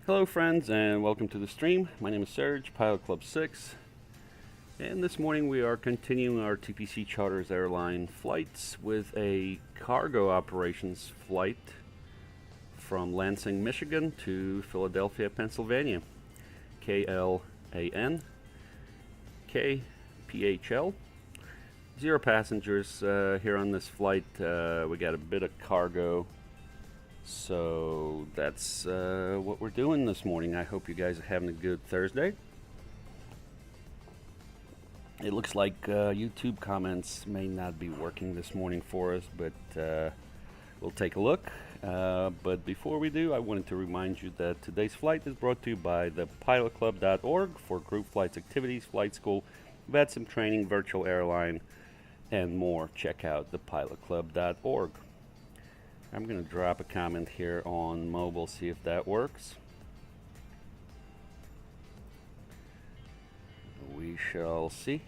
Hello friends and welcome to the stream. My name is Serge, Pilot Club 6, and this morning we are continuing our TPC Charters Airline flights with a cargo operations flight from Lansing, Michigan to Philadelphia, Pennsylvania. KLAN-KPHL. 0 passengers here on this flight. We got a bit of cargo. So that's what we're doing this morning. I hope you guys are having a good Thursday. It looks like YouTube comments may not be working this morning for us, but we'll take a look. But before we do, I wanted to remind you that today's flight is brought to you by the pilotclub.org for group flights, activities, flight school, VATSIM training, virtual airline, and more. Check out the pilotclub.org. I'm going to drop a comment here on mobile, see if that works. We shall see.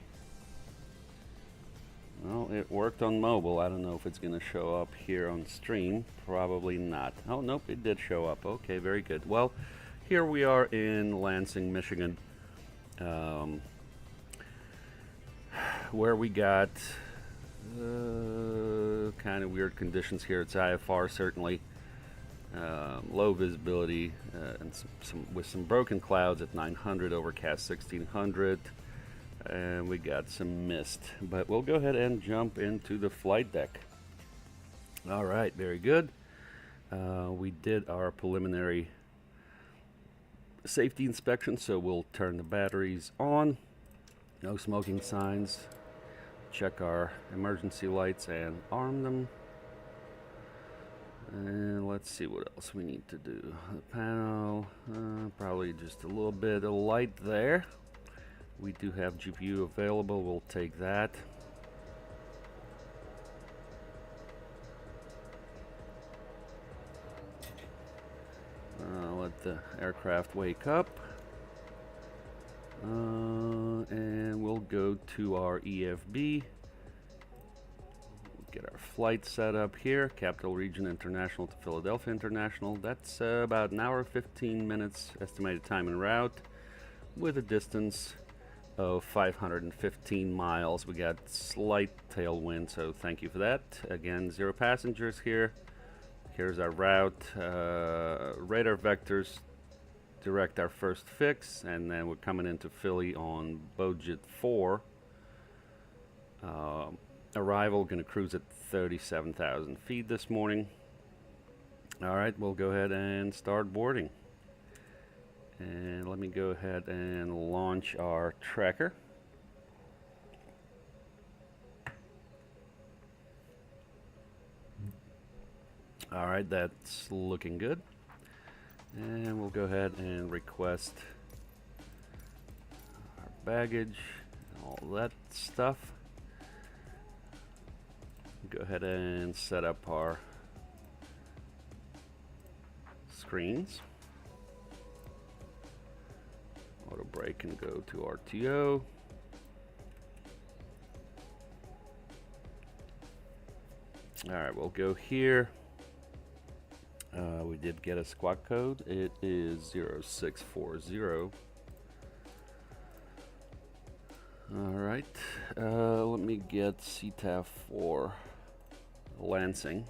Well, it worked on mobile. I don't know if it's going to show up here on stream. Probably not. Oh, nope, it did show up. Okay, very good. Well, here we are in Lansing, Michigan, where we got kind of weird conditions here. It's IFR, certainly. Low visibility and with some broken clouds at 900, overcast 1600, and we got some mist. But we'll go ahead and jump into the flight deck. All right, very good. We did our preliminary safety inspection, so we'll turn the batteries on. No smoking signs. Check our emergency lights and arm them. And let's see what else we need to do. The panel, probably just a little bit of light there. We do have GPU available, we'll take that. Let the aircraft wake up. And we'll go to our EFB. Get our flight set up here. Capital Region International to Philadelphia International. That's about an hour 15 minutes estimated time en route with a distance of 515 miles. We got slight tailwind, so thank you for that. Again, 0 passengers here. Here's our route. Radar vectors direct our first fix, and then we're coming into Philly on Bojet 4. Arrival going to cruise at 37,000 feet this morning. All right, we'll go ahead and start boarding. And let me go ahead and launch our tracker. All right, that's looking good. And we'll go ahead and request our baggage and all that stuff. Go ahead and set up our screens. Auto brake and go to RTO. All right, we'll go here. We did get a squawk code. It is 0640. All right, let me get CTAF for Lansing.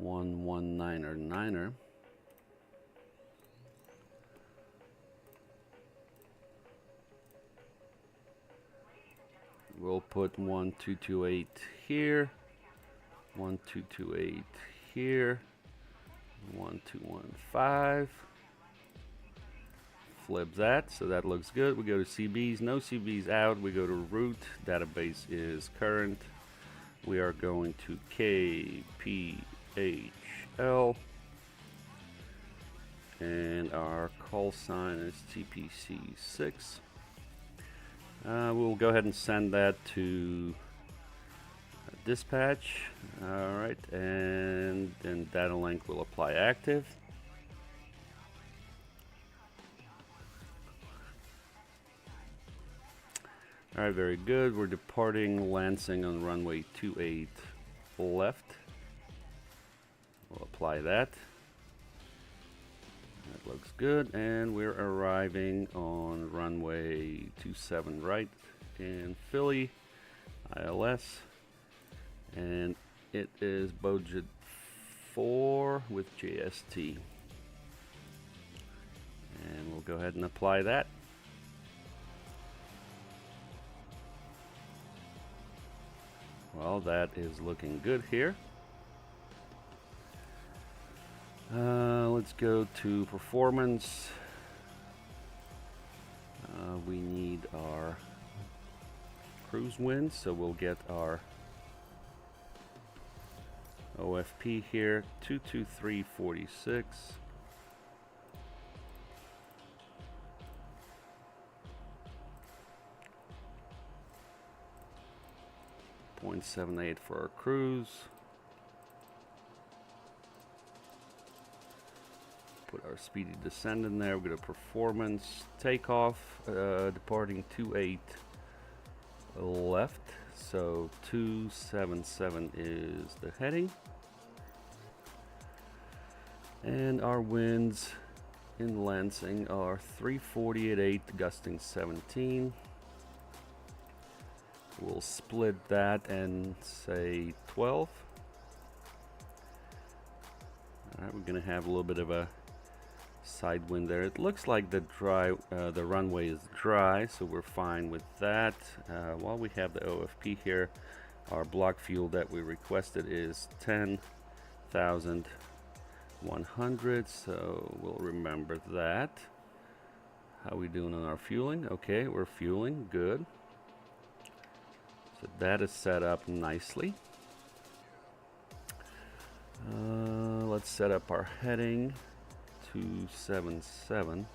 119er. We'll put 1228 here. 1228 here. 1215. Flip that, so that looks good. We go to CBs, no CBs out. We go to route, database is current. We are going to KPHL, and our call sign is TPC6. We'll go ahead and send that to dispatch. All right, and then data link will apply active. All right, very good. We're departing Lansing on runway 28 left. We'll apply that. That looks good, and we're arriving on runway 27 right in Philly, ILS, and it is budget 4 with JST. And we'll go ahead and apply that. Well, that is looking good here. Let's go to performance. We need our cruise wind, so we'll get our OFP here, 223.46. 0.78 for our cruise. Put our speedy descent in there. We've got a performance takeoff, departing 28 left, so 277 is the heading. And our winds in Lansing are 340 at 8, gusting 17. We'll split that and say 12. Alright, we're going to have a little bit of a side wind there. It looks like the runway is dry, so we're fine with that. While we have the OFP here, our block fuel that we requested is 10,100, so we'll remember that. How we doing on our fueling? Okay, we're fueling, good. So that is set up nicely. Let's set up our heading. 277.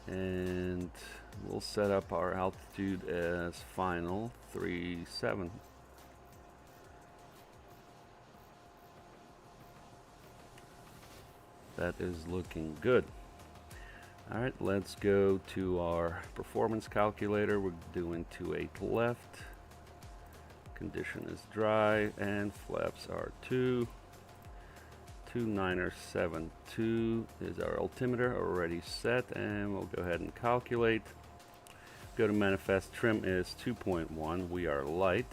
And we'll set up our altitude as final 37. That is looking good. Alright, let's go to our performance calculator. We're doing 28 left. Condition is dry, and flaps are 2. 2972 is our altimeter already set, and we'll go ahead and calculate. Go to manifest. Trim is 2.1. We are light.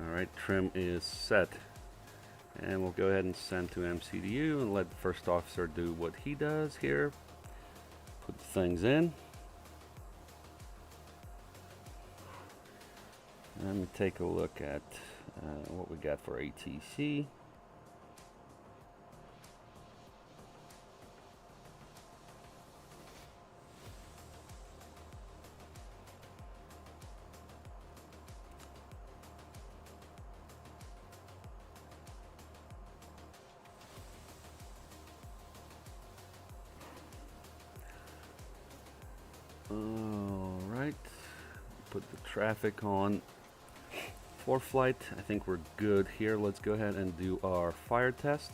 Alright, trim is set. And we'll go ahead and send to MCDU and let the first officer do what he does here. Put the things in. Let me take a look at what we got for ATC. All right, put the traffic on ForeFlight. I think we're good here. Let's go ahead and do our fire test.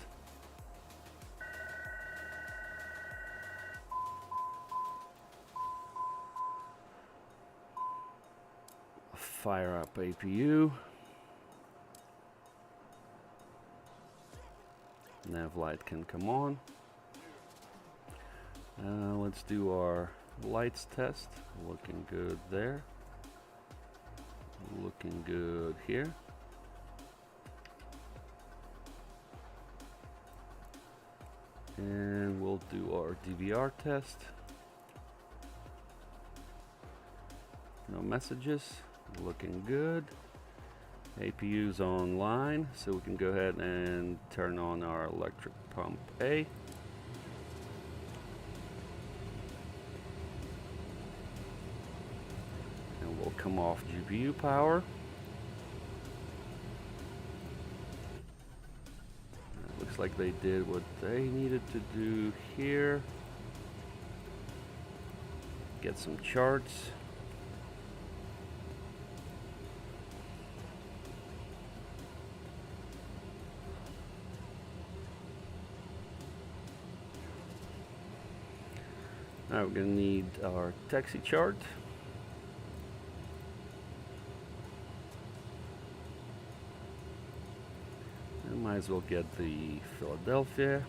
Fire up APU. Nav light can come on. Let's do our lights test. Looking good there. Looking good here. And we'll do our DVR test. No messages. Looking good. APU's online, so we can go ahead and turn on our electric pump A. And we'll come off GPU power. Looks like they did what they needed to do here. Get some charts. Alright, we're gonna need our taxi chart. And might as well get the Philadelphia.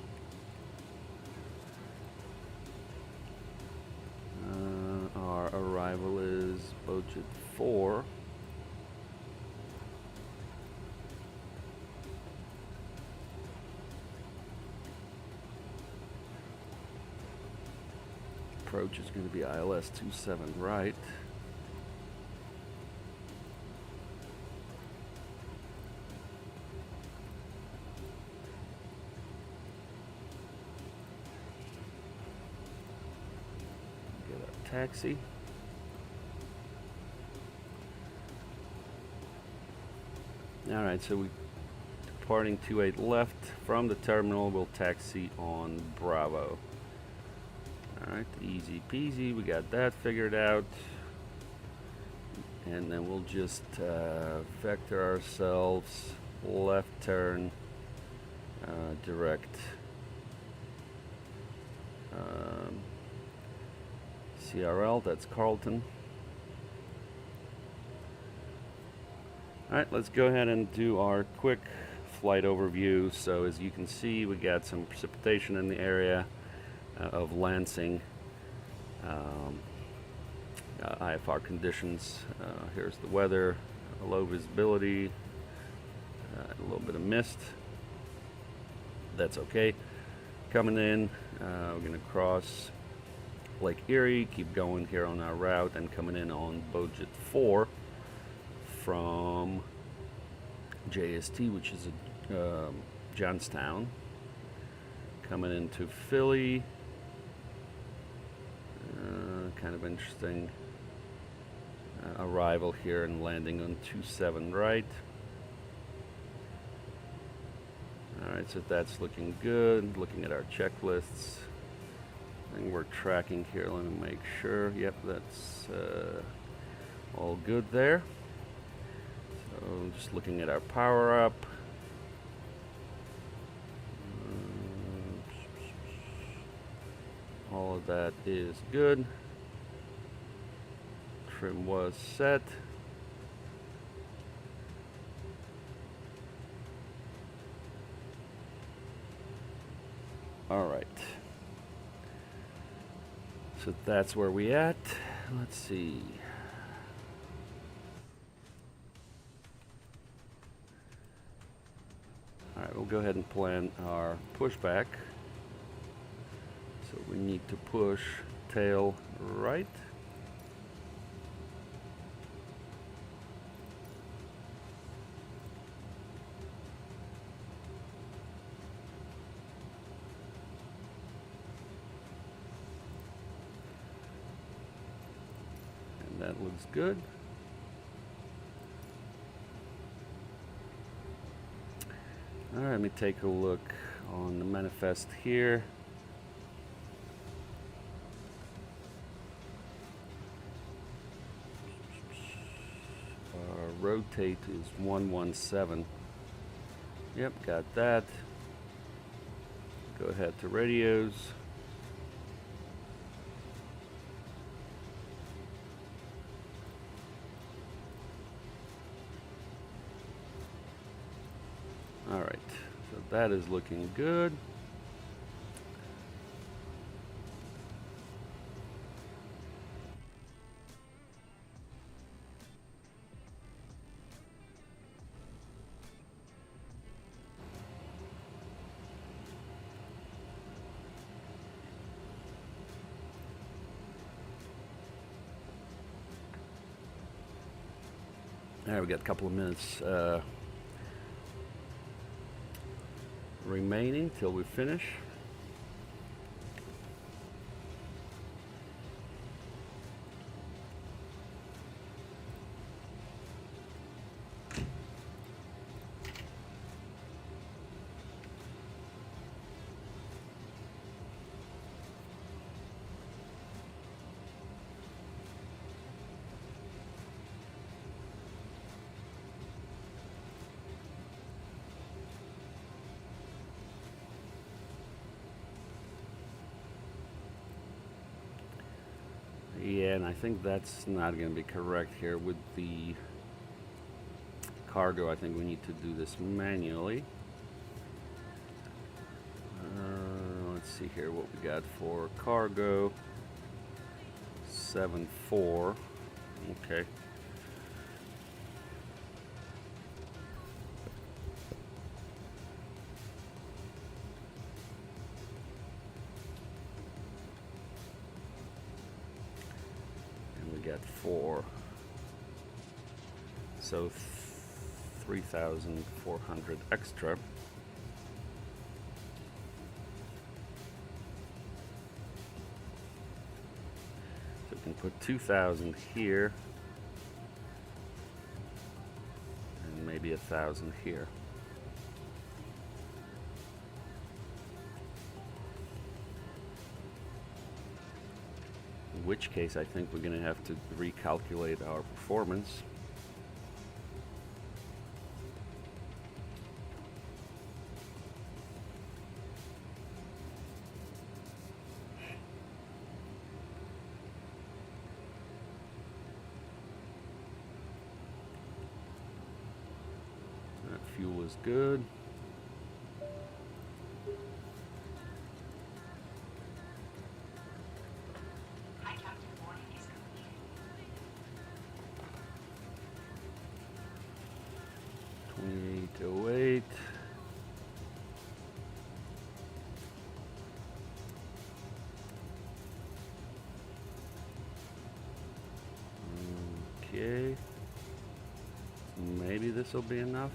Our arrival is budget 4. Approach is going to be ILS 27 right. Get our taxi. All right, so we departing 28 left from the terminal. We'll taxi on Bravo. Alright, easy peasy, we got that figured out. And then we'll just vector ourselves, left turn, direct CRL, that's Carlton. Alright, let's go ahead and do our quick flight overview. So as you can see, we got some precipitation in the area of Lansing. IFR conditions. Here's the weather, low visibility, a little bit of mist. That's okay. Coming in, we're going to cross Lake Erie, keep going here on our route, and coming in on budget 4 from JST, which is Johnstown. Coming into Philly. Kind of interesting arrival here and landing on 27 right. Alright, so that's looking good. Looking at our checklists. I think we're tracking here. Let me make sure. Yep, that's all good there. So just looking at our power up. All of that is good. Trim was set. All right. So that's where we at. Let's see. All right, we'll go ahead and plan our pushback. So we need to push tail right. And that looks good. All right, let me take a look on the manifest here. Rotate is 117. Yep, got that. Go ahead to radios. All right, so that is looking good. All right, we got a couple of minutes remaining till we finish. Yeah, and I think that's not going to be correct here with the cargo. I think we need to do this manually. Let's see here what we got for cargo. 7.4. Okay. And we got 4. So 3,400 extra. So we can put 2,000 here and maybe 1,000 here. In which case I think we're going to have to recalculate our performance. Fuel is good. Hi, Captain. Morning is complete. 2808. Okay. Maybe this will be enough.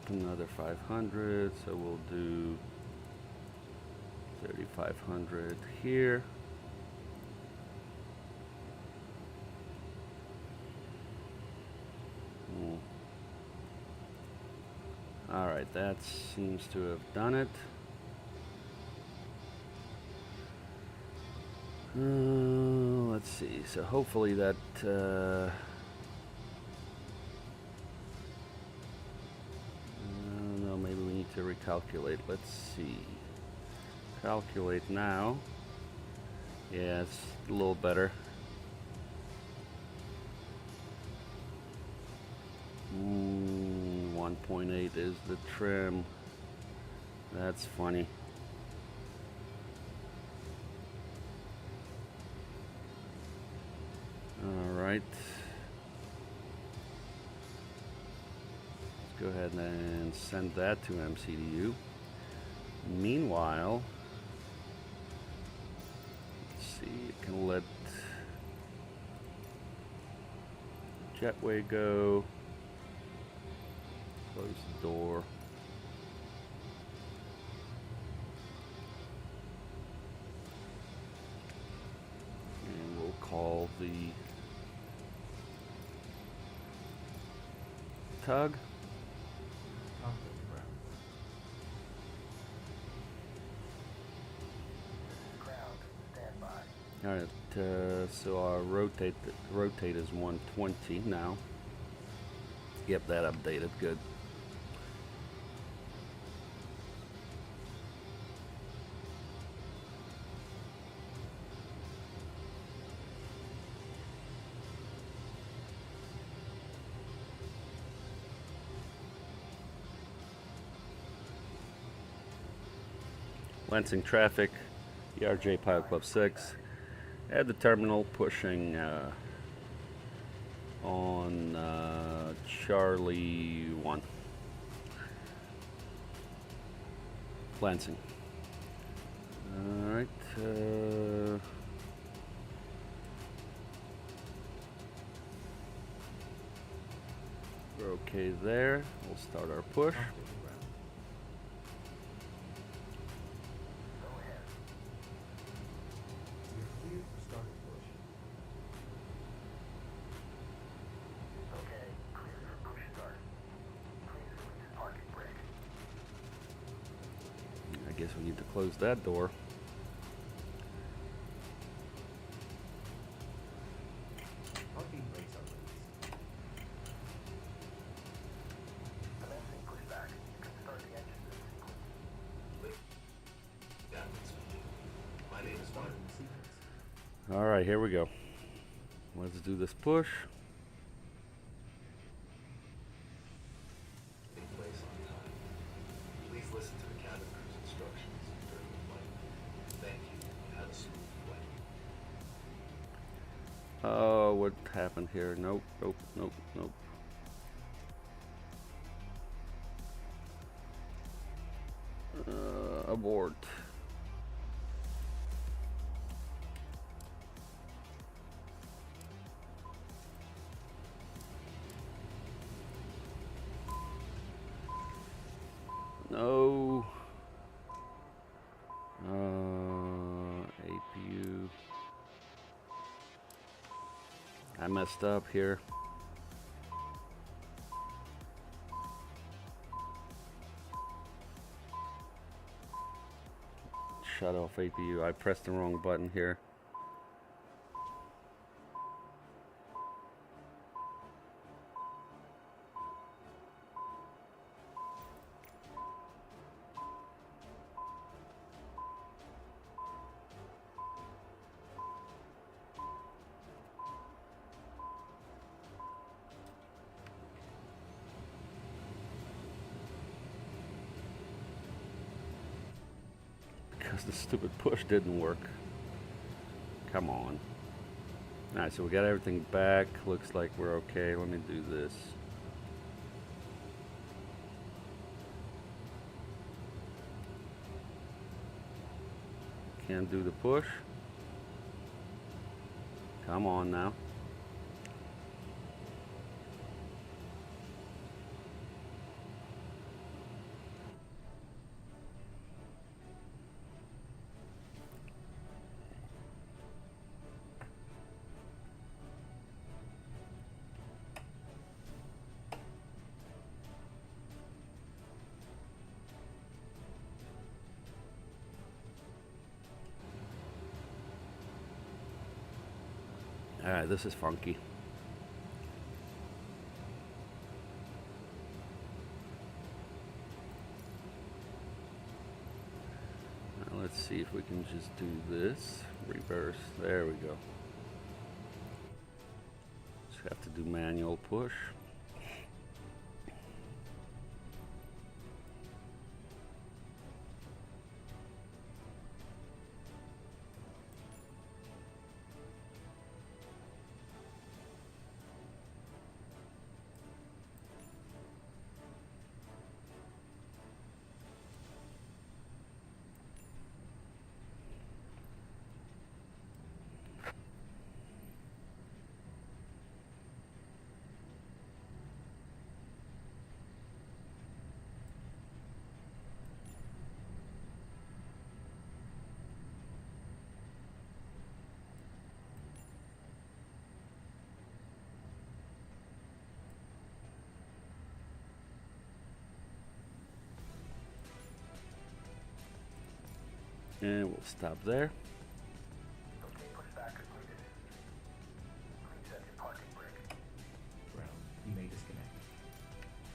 Another 500, so we'll do 3,500 here. All right, that seems to have done it. Let's see. So hopefully that. To recalculate. Let's see. Calculate now. Yeah, it's a little better. 1.8 is the trim. That's funny. All right. Go ahead and send that to MCDU. Meanwhile, let's see, you can let jetway go. Close the door. And we'll call the tug. All right, so our rotate is 120 now. Yep, that updated, good. Lansing traffic, ERJ Pilot Club 6. At the terminal, pushing on Charlie 1. Lansing. Alright. We're okay there. We'll start our push. I guess we need to close that door. Alright, here we go. Let's do this push. Take place on time. Please listen to the cabin crew's instructions during the flight. Thank you and have a smooth flight. Oh, what happened here? Nope, nope, nope, nope. Abort. No. APU. I messed up here. Shut off APU. I pressed the wrong button here. Because the stupid push didn't work. Come on. Alright, so we got everything back. Looks like we're okay. Let me do this. Can't do the push. Come on now. Alright, this is funky. Now let's see if we can just do this. Reverse. There we go. Just have to do manual push. And we'll stop there. Okay, pushback completed. Please set your parking brake. Ground. You may disconnect.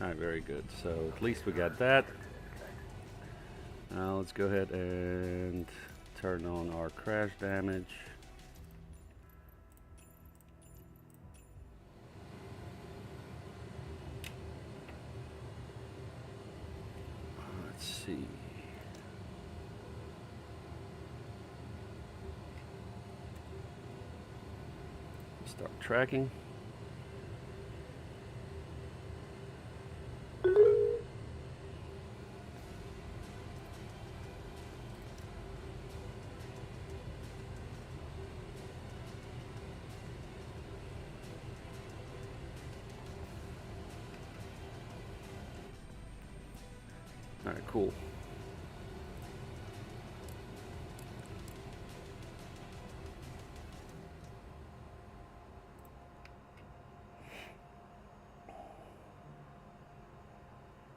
Alright, very good. So at least we got that. Now let's go ahead and turn on our crash damage. Let's see. Start tracking. All right, cool.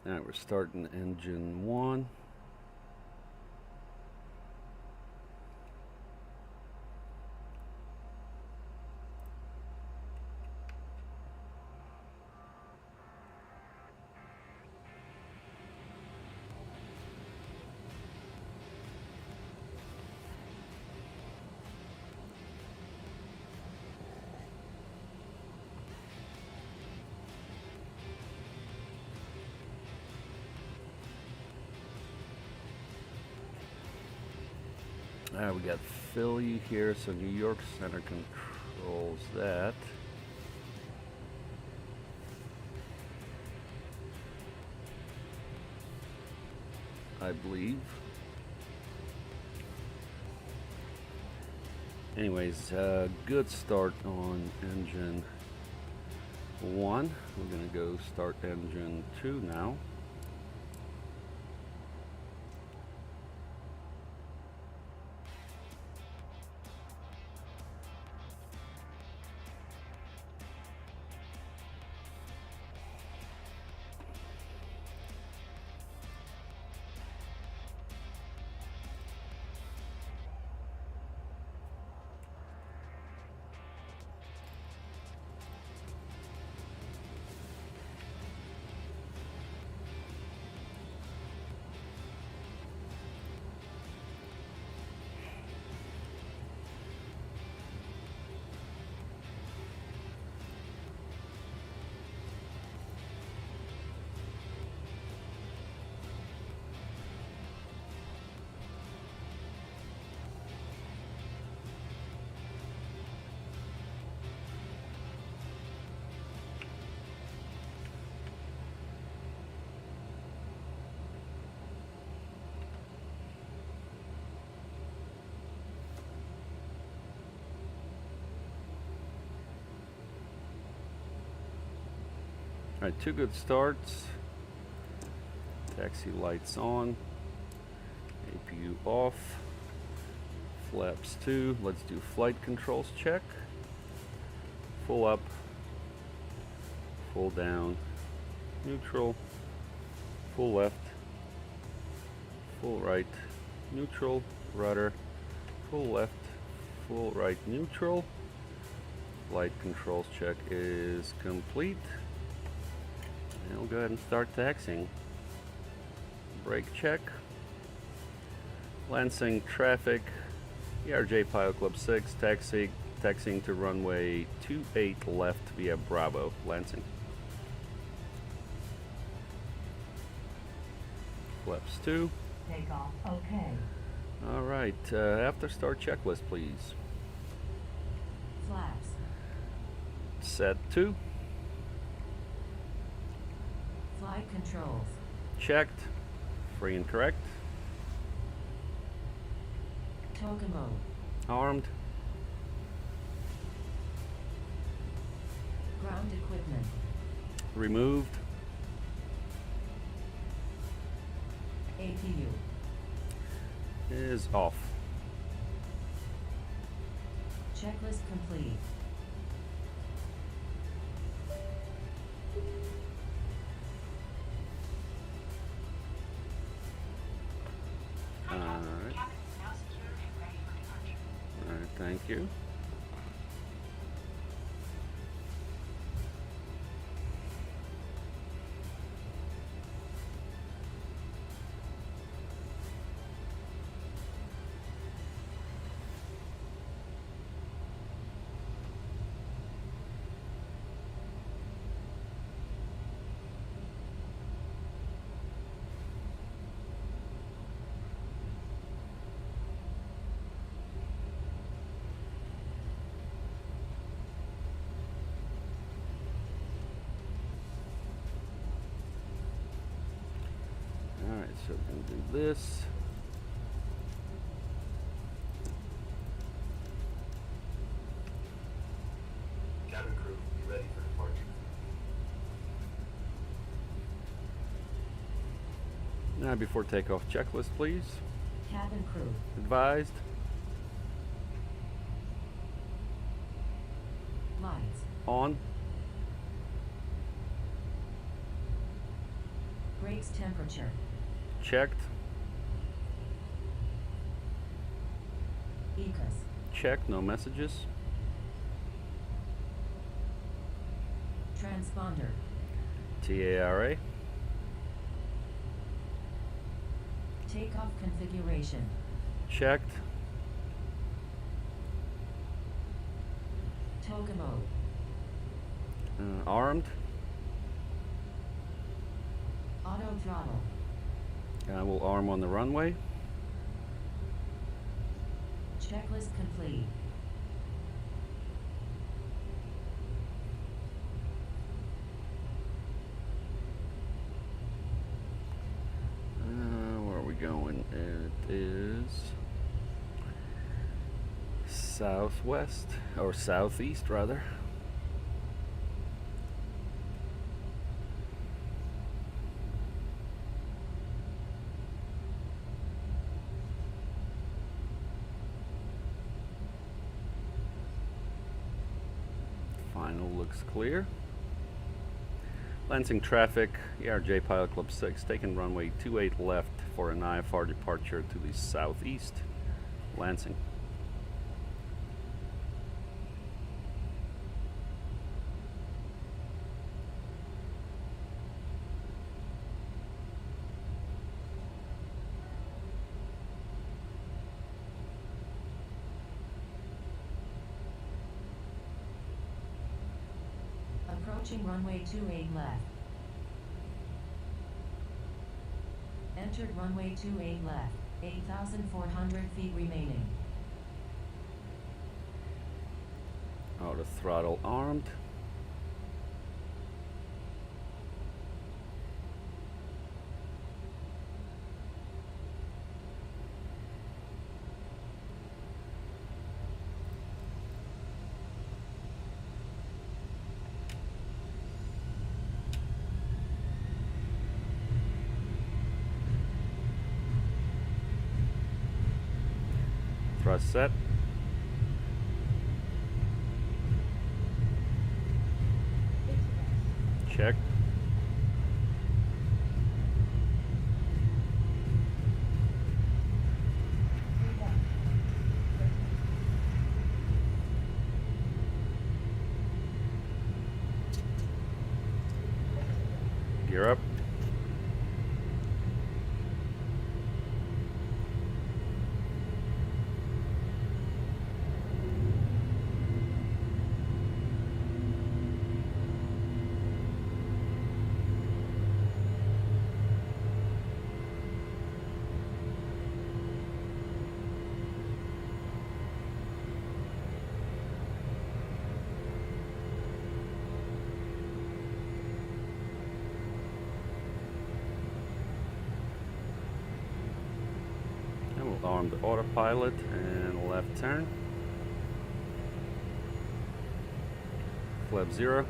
All right, we're starting engine 1. We got Philly here, so New York Center controls that. I believe. Anyways, good start on engine 1. We're gonna go start engine 2 now. Alright, 2 good starts. Taxi lights on. APU off. Flaps 2. Let's do flight controls check. Full up. Full down. Neutral. Full left. Full right. Neutral. Rudder. Full left. Full right. Neutral. Flight controls check is complete. And we'll go ahead and start taxiing. Brake check. Lansing traffic. ERJ Pilot Club 6. Taxiing to runway 28 left via Bravo. Lansing. Flaps 2. Takeoff, okay. Alright, after start checklist, please. Flaps. Set 2. Flight controls. Checked. Free and correct. Toga mode. Armed. Ground equipment. Removed. APU. Is off. Checklist complete. Alright. Cabin is now secure and ready for departure. Alright, thank you. Alright, so we're going to do this. Cabin crew, be ready for departure. Now before takeoff checklist, please. Cabin crew. Advised. Lights. On. Brakes temperature. Checked. ECAS. Checked. No messages. Transponder. TARA. Takeoff configuration. Checked. Toga mode. Armed. Auto throttle. We'll arm on the runway. Checklist complete. Where are we going? It is southwest, or southeast rather. Final looks clear. Lansing traffic, ERJ Pilot Club 6, taking runway 28 left for an IFR departure to the southeast. Lansing. Approaching runway 28 left. Entered runway 28 left. 8,400 feet remaining. Auto throttle armed. Thrust set. Check. Gear up. Arm the autopilot and left turn. Flap 0.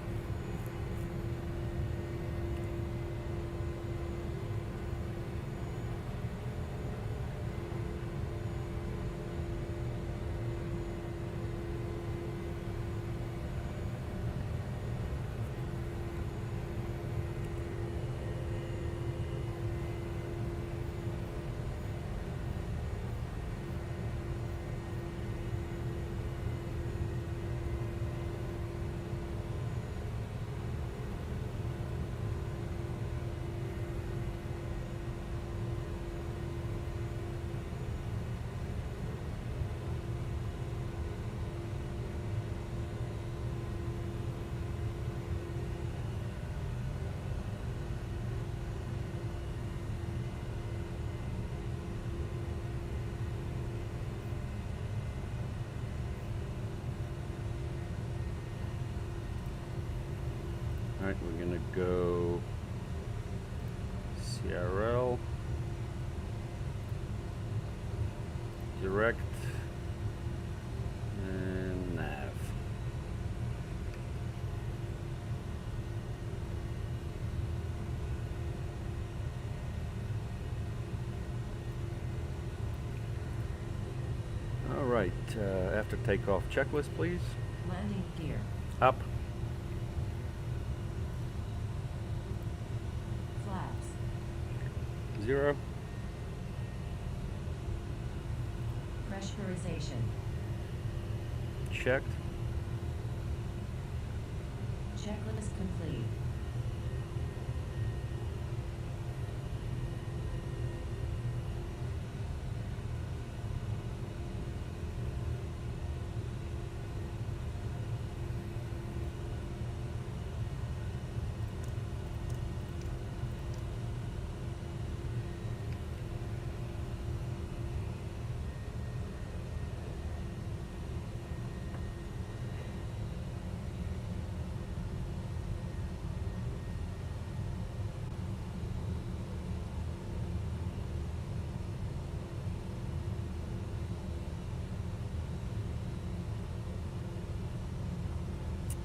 Alright, we're gonna go CRL, direct, and nav. Alright, after takeoff checklist please. Landing gear. Up. Flaps. 0. Pressurization. Checked. Checklist complete.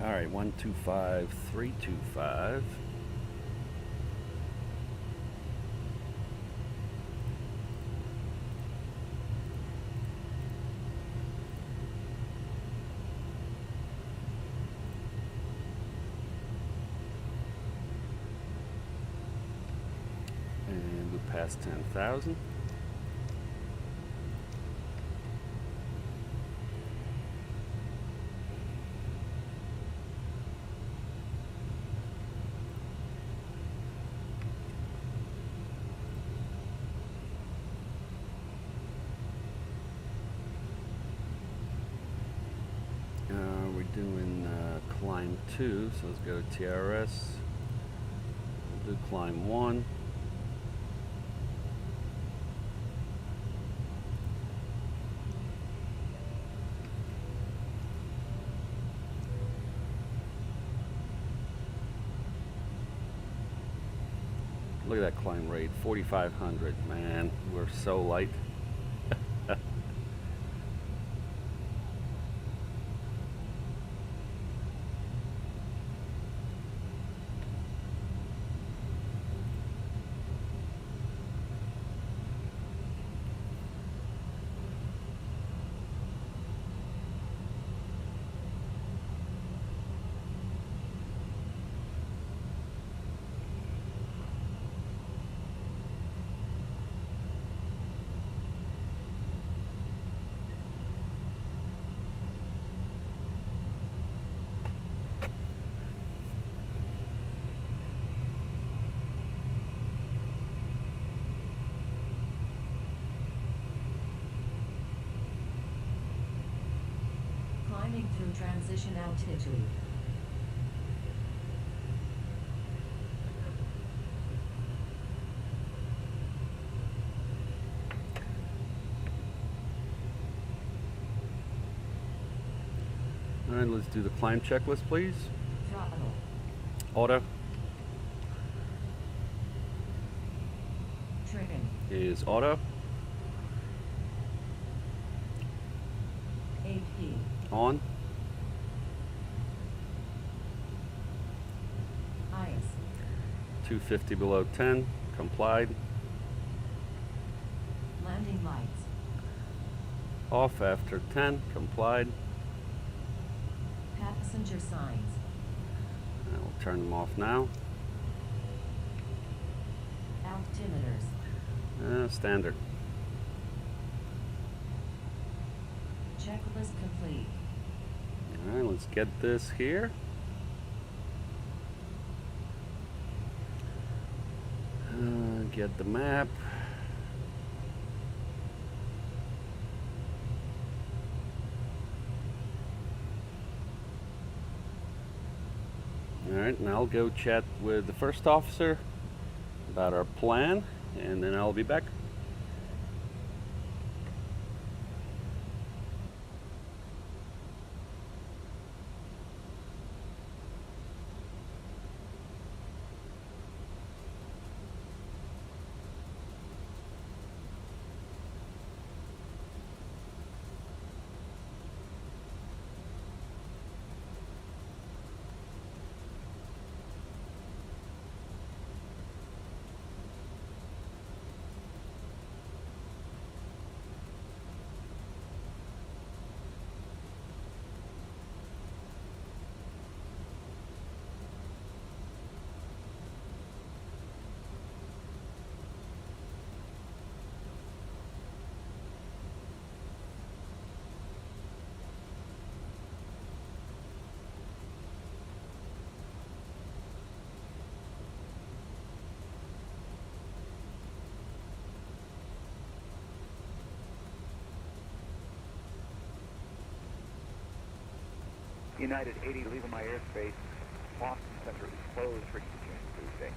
All right, 125, 325. And we passed 10,000. We're doing climb 2, so let's go to TRS. We'll do climb 1. Look at that climb rate, 4,500. Man, we're so light. Climbing through transition altitude. All right, let's do the climb checklist, please. Throttle. Auto Trim. is auto. AP. On. Ice. 250 below 10. Complied. Landing lights. Off after 10. Complied. Passenger signs. And we'll turn them off now. Altimeters. Standard. Checklist complete. All right, let's get this here. Get the map. All right, and I'll go chat with the first officer about our plan, and then I'll be back. United 80 leaving my airspace. Boston Center is closed for exchange Tuesday.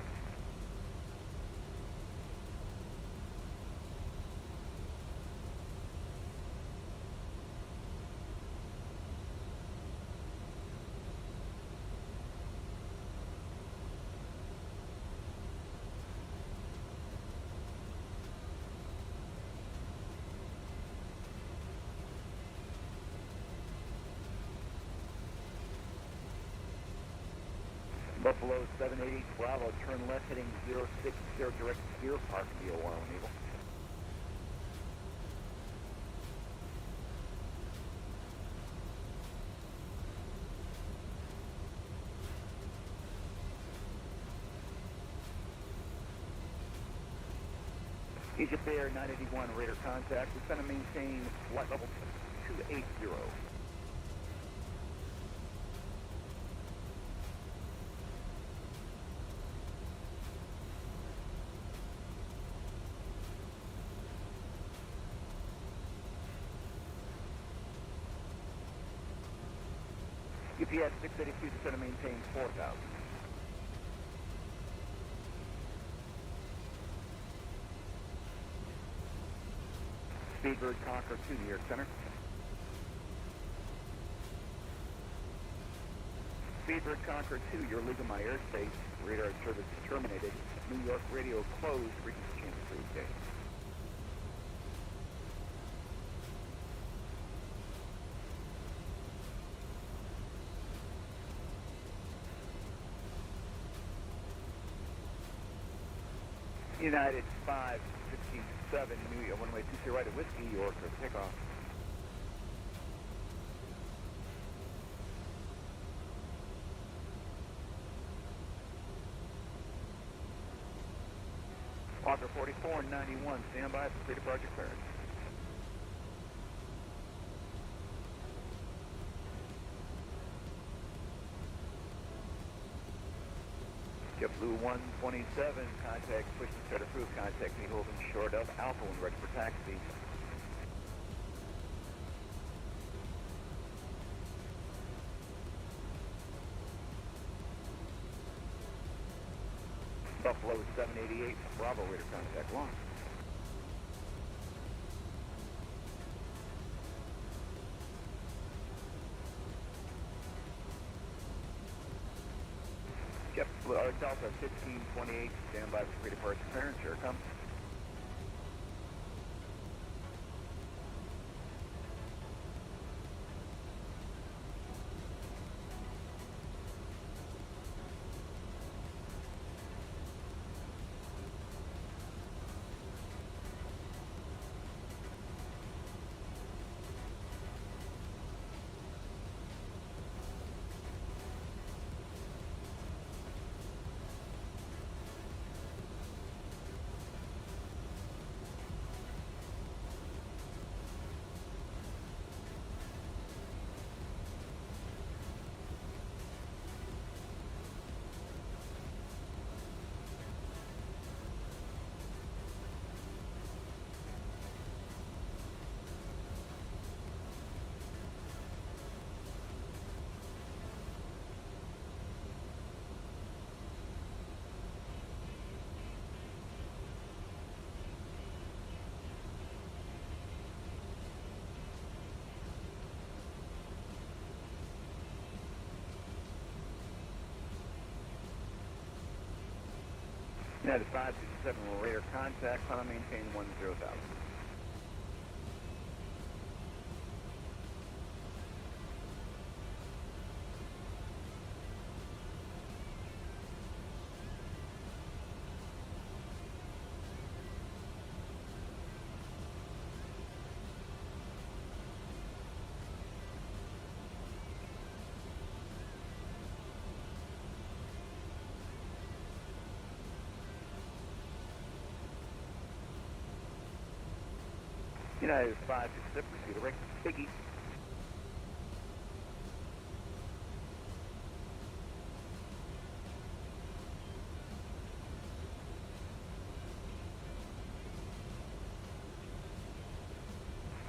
Buffalo 780 Bravo, turn left heading 060 direct gear park via Wild Eagle. Egypt Air 981 radar contact. We're going to maintain flight level 280. UPS 682 is going to maintain 4,000. Speedbird Conquer to New York Center. Speedbird Conquer 2, you're leaving my airspace. Radar service terminated. New York radio closed. Frequency change approved. Okay. United 567, New York, one-way 2 right at Whiskey, York, for takeoff. Walker 4491, stand by for pre-departure clearance. JetBlue 127, contact push and start approved, contact me holding short of Alpha 1 ready for taxi. Buffalo 788, Bravo radar contact launch. Delta 1528, stand by for pre-departure clearance, here it comes. United 567 will radar contact, climb maintain 10,000. United 567, proceed direct Biggie.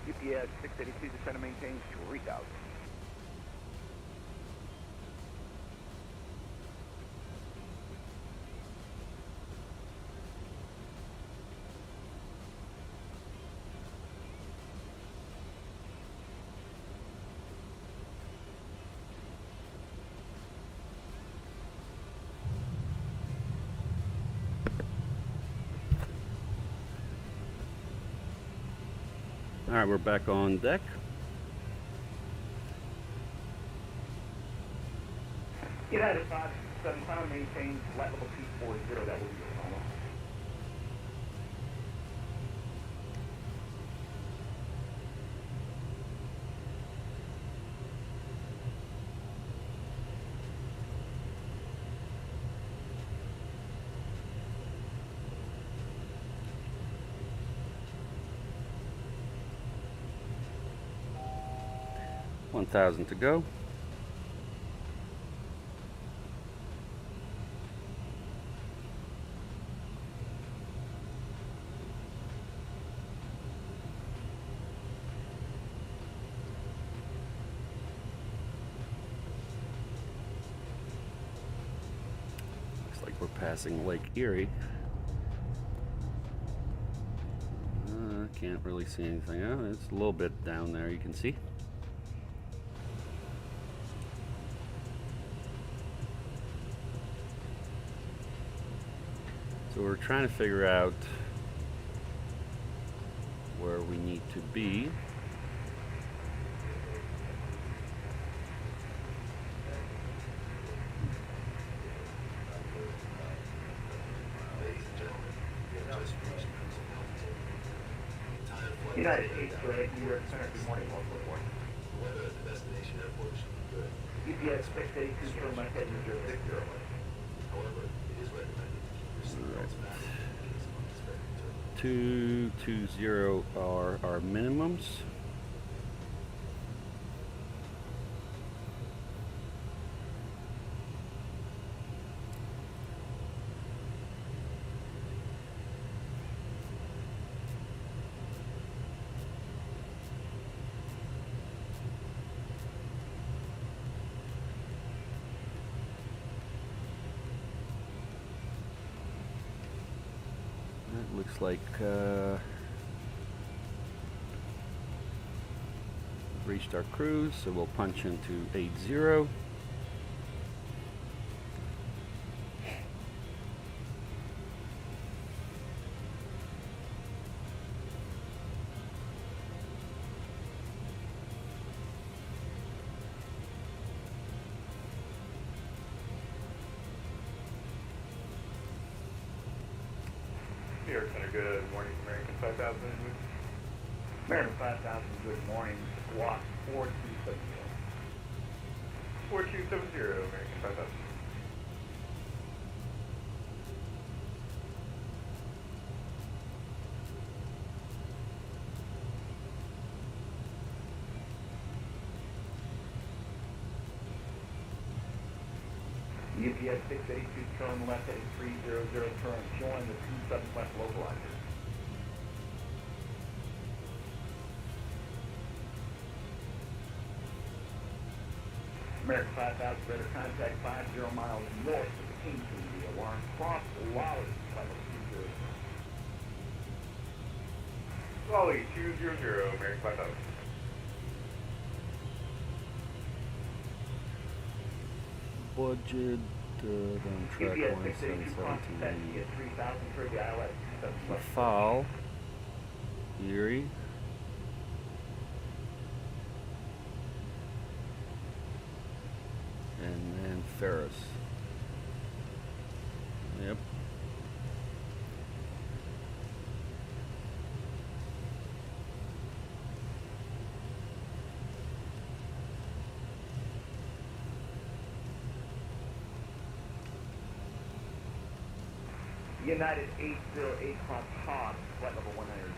UPS 682, descend and maintain 3,000. All right, we're back on deck. United 567. 27, final maintain flight level 240, that will be your final. $1,000 to go. Looks like we're passing Lake Erie. Can't really see anything. Oh, it's a little bit down there, you can see. So we're trying to figure out where we need to be. United 8 New York Center, good morning, welcome aboard. The weather at the destination airport should be good. EPS 682 from my head, New Jersey. However, it is recommended to keep your seatbelts fastened in case of unexpected turbulence. 220 are our minimums. That looks like we've reached our cruise, so we'll punch into 80. New York Center, good morning, American 5000. American 5000, good morning, squawk 4270. 4270, American 5000. UPS 682, turn left heading 300, turn, join the 27 West localizer. American 5000, radar contact 50 miles north of the Kingston the alarm, cross Lolly, flight level 20. Raleigh 200, American 5000. Budget on track UPS 682, cross Tennessee 1717. at 3000, for the ILS 27 West. Fall, Erie. And then Ferris. Yep. United 808, cross Hog, flight level 190.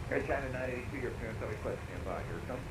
Air China 982, your appearance, have a question, stand by, here it comes.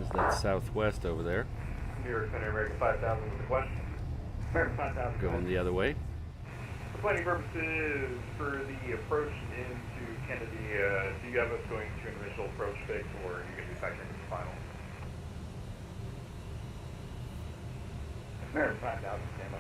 Is that southwest over there? New York Center American 5000 with the question. American 5000. Going the other way? For planning purposes, for the approach into Kennedy, do you have us going to an initial approach fix, or are you going to be factoring in the final? American 5000, stand by.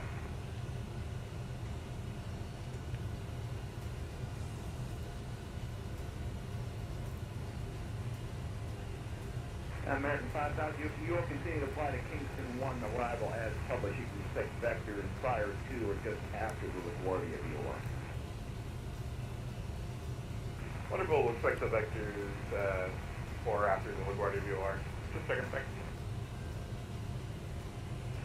American 5000, you will continue to fly to Kingston 1 arrival as published. You can expect vectors prior to or just after the LaGuardia VOR. Wonderful. We'll expect the vectors for after the LaGuardia VOR. Just a second.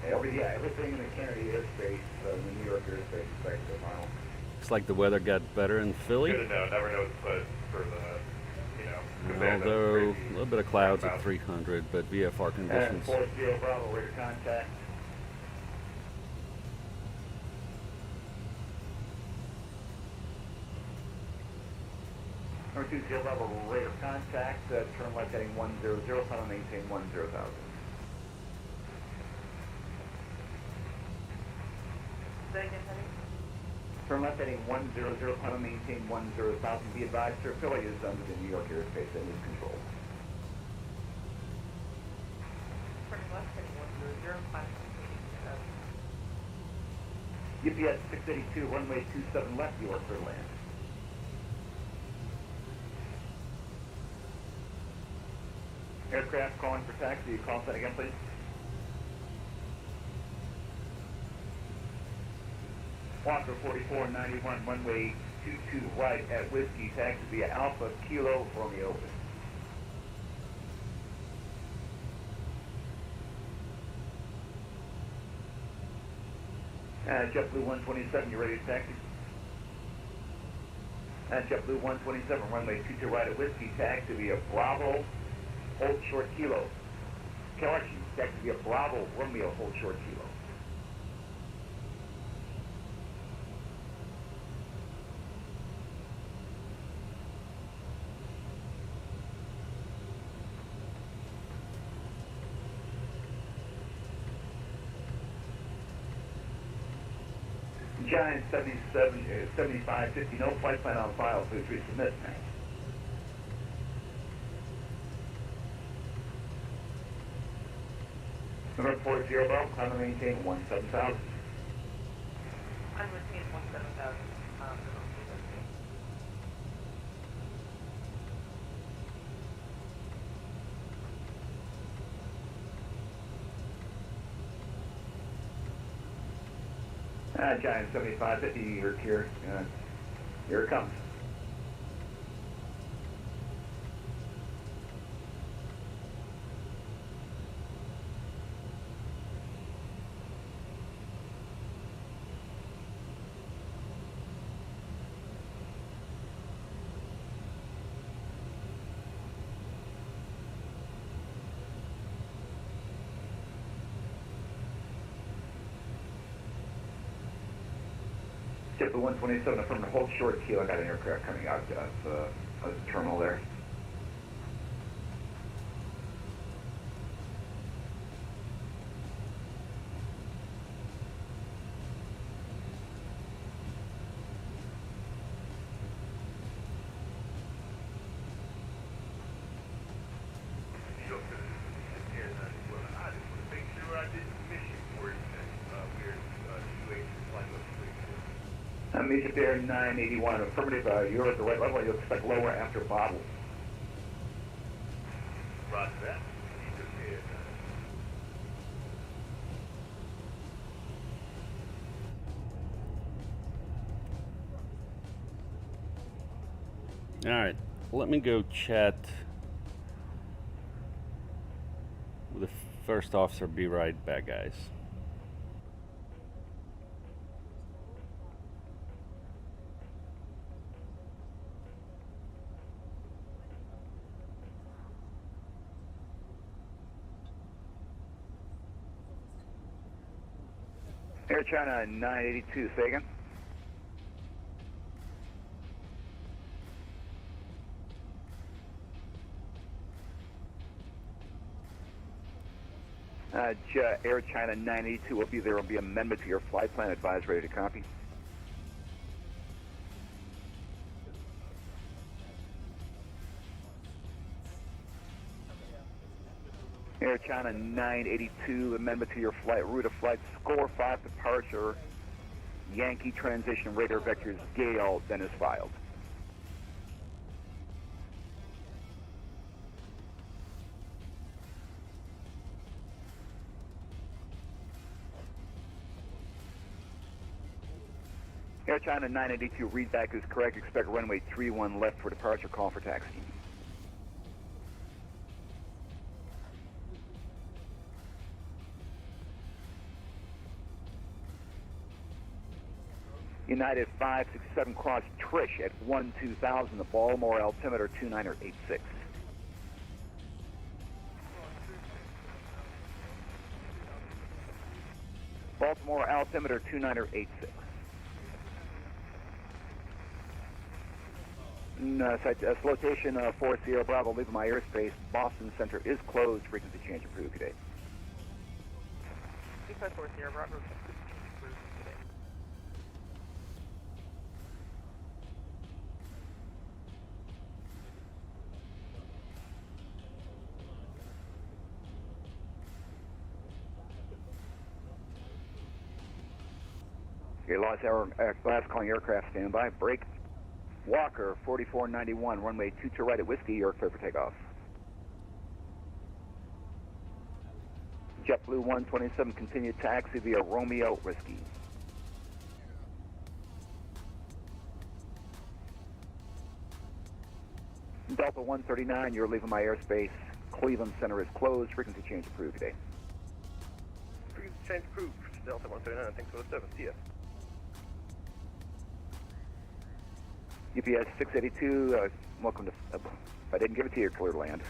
Everything in the Kennedy airspace, the New York airspace, expects the final. Looks like the weather got better in Philly. Good to know. Never know what for the, you know. 'cause they have those Although a crazy little bit of clouds at clouds. 300, but VFR And conditions. 40 Bravo, radar contact. Number 20 Bravo, radar contact, turn left heading 100, final maintain 10,000. Turn left heading 100, final maintain 10,000. Be advised, sir, Philly is under the New York airspace and is controlled. UPS 682, runway 27 left, New York for land. Aircraft calling for taxi, call sign again, please. Walker 4491, runway 22 right at Whiskey, taxi via Alpha Kilo Romeo. JetBlue 127, you ready to taxi? JetBlue 127, runway 22 right at Whiskey, taxi via Bravo, hold short Kilo. Kalachi, taxi via Bravo, Romeo, hold short Kilo. Giant 7550, no flight plan on file, please resubmit. Number 40 Bravo, climb and maintain 17,000. I'm routine 17,000. Giant 7550, here it comes. JetBlue 127, affirm to hold short Kilo. I got an aircraft coming out of the terminal there. Egypt Air 981, affirmative, you're at the right level, you'll expect lower after bottle. Roger that. Egypt Air Alright, let me go chat with the first officer. Be right back, guys. Air China 982, say again. Air China 982 will be there. Will be amendment to your flight plan. Advise ready to copy. Air China 982, amendment to your flight route of flight score 5 departure, Yankee transition radar vectors Gale, then is filed. Air China 982, readback is correct. Expect runway 31 left for departure, call for taxi. United 567 cross Trish at 1-2000, the Baltimore altimeter 2986. Baltimore altimeter 2986. Flotation 4 Sierra Bravo, leaving my airspace. Boston Center is closed. Frequency change approved today. 254 Sierra Bravo, approved today. Okay, last calling aircraft standby. Break. Walker 4491, runway 22 right at Whiskey, you're clear for takeoff. JetBlue 127, continue taxi via Romeo Whiskey. Delta 139, you're leaving my airspace. Cleveland Center is closed. Frequency change approved today. Frequency change approved. Delta 139, thanks for the 7. See ya. UPS 682, welcome to, if I didn't give it to you, clear to land.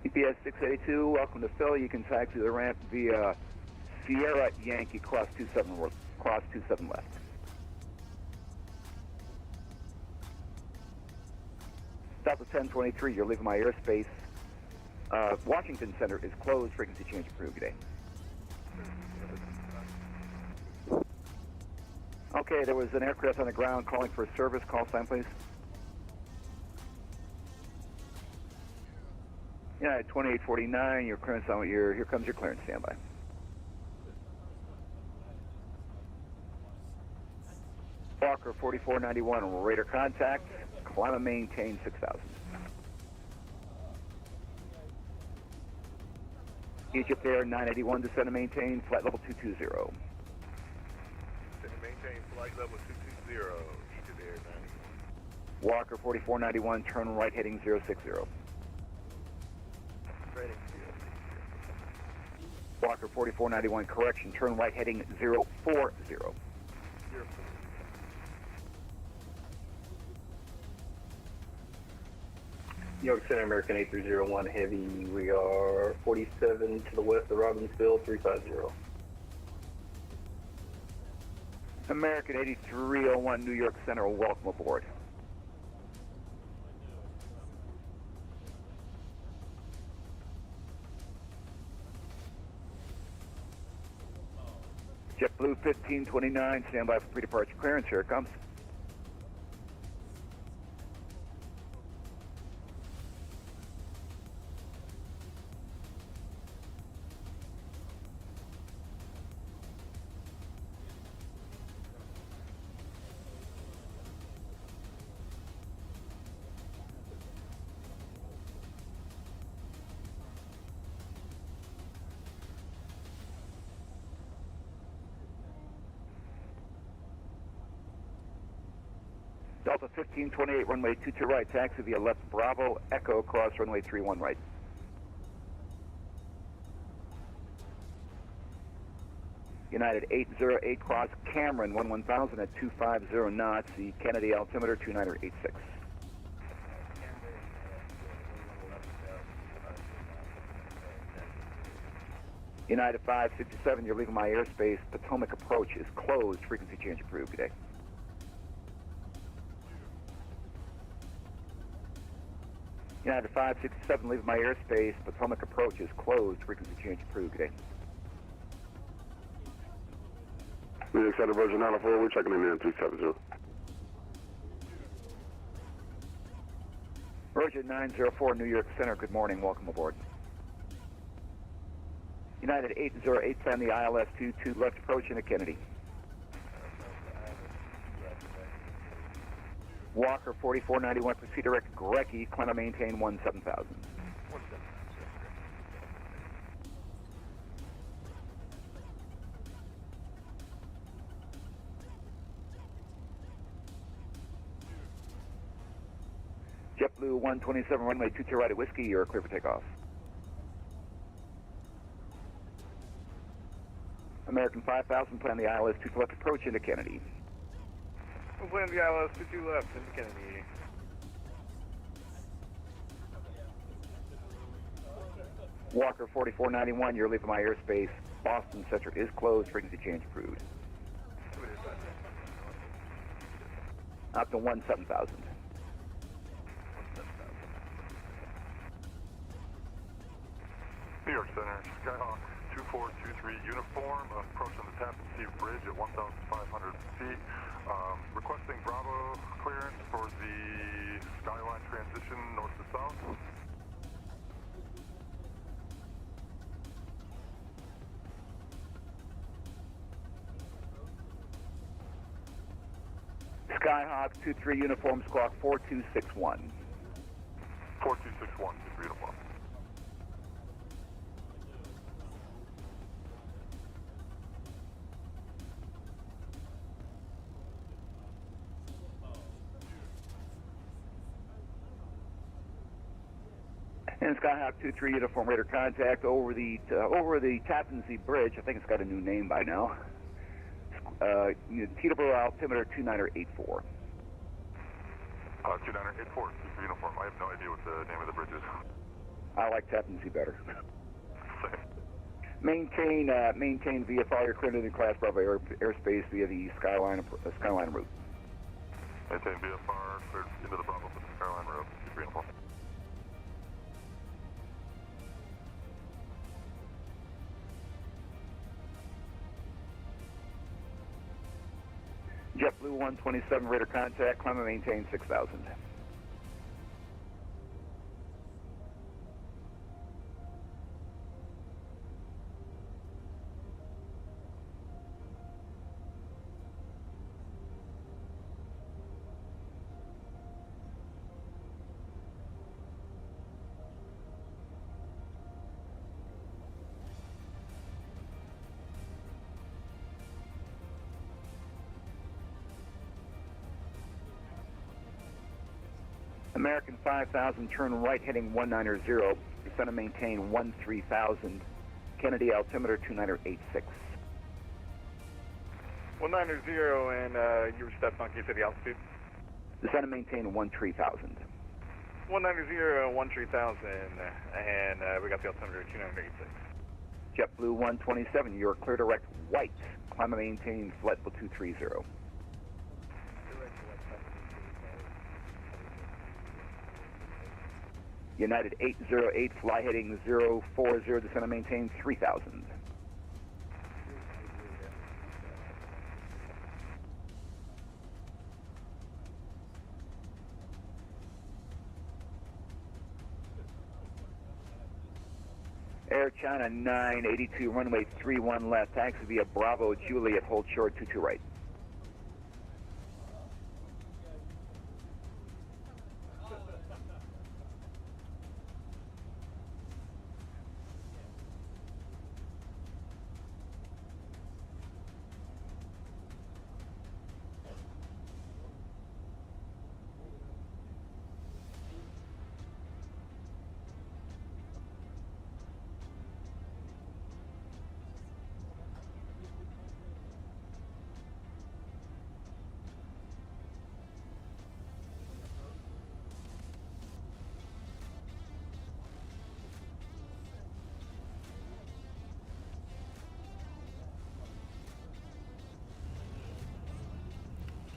UPS 682, welcome to Philly. You can taxi the ramp via Sierra Yankee cross 27 left. Delta 1023, you're leaving my airspace. Washington Center is closed. Frequency change approved today. Okay, there was an aircraft on the ground calling for service. Call sign, please. Yeah, 2849, your clearance on here comes your clearance, standby. Walker 4491, radar contact, climb and maintain 6000. Egypt Air 981, descend and maintain, flight level 220. Descend and maintain, flight level 220, Egypt Air 981. Walker 4491, turn right heading 060. Walker 4491, correction, turn right heading 040. New York Center, American 8301 Heavy, we are 47 to the west of Robbinsville, 350. American 8301, New York Center, welcome aboard. JetBlue 1529, standby for pre-departure clearance. Here it comes. Delta 1528, runway 22 right, taxi via left Bravo, Echo, cross runway 31 right. United 808 cross Cameron 11000 at 250 knots, the Kennedy altimeter 2986. United 567, you're leaving my airspace. Potomac approach is closed. Frequency change approved. Good day. United 567, leaving my airspace. Potomac approach is closed. Frequency change approved. Good day. We accepted version 904. We're checking in 370. Virgin 904, New York Center. Good morning. Welcome aboard. United 808, plan the ILS 22 left approach into Kennedy. Walker 4491, proceed direct Grecki, climb and maintain 17000. JetBlue 127, runway 22 right at Whiskey, you're clear for takeoff. American 5000, plan the ILS 22 left approach into Kennedy. We'll plan the ILS 22 left into Kennedy. Walker 4491, you're leaving my airspace. Boston Center is closed, frequency change approved. Up to 17000. New York Center, Skyhawk 2423 uniform, approaching the Tappan Zee Bridge at 1,500 feet. Requesting Bravo clearance for the skyline transition north to south. Skyhawk 23 uniform, squawk 4261. 4261, 23 uniform. And Skyhawk 23 uniform radar contact over the Tappan Zee Bridge. I think it's got a new name by now. Teterboro altimeter 2984. 2984, 23 uniform. I have no idea what the name of the bridge is. I like Tappan Zee better. Maintain VFR, you're cleared into class Bravo airspace via the skyline route. Maintain VFR, cleared into the Bravo for the skyline route, 23 uniform. JetBlue 127 radar contact, climb and maintain 6000. American 5000, turn right heading 190, descend and maintain 13,000, Kennedy altimeter 2986. 190 and you were stepped on City altitude? Descend and maintain 13,000. 190, 13,000, and we got the altimeter 2986. JetBlue 127, you're clear direct white, climb and maintain flight level 230. United 808, fly heading 040, descend and maintain 3000. Air China 982, runway 31 left, taxi via Bravo Juliet, hold short 22 right.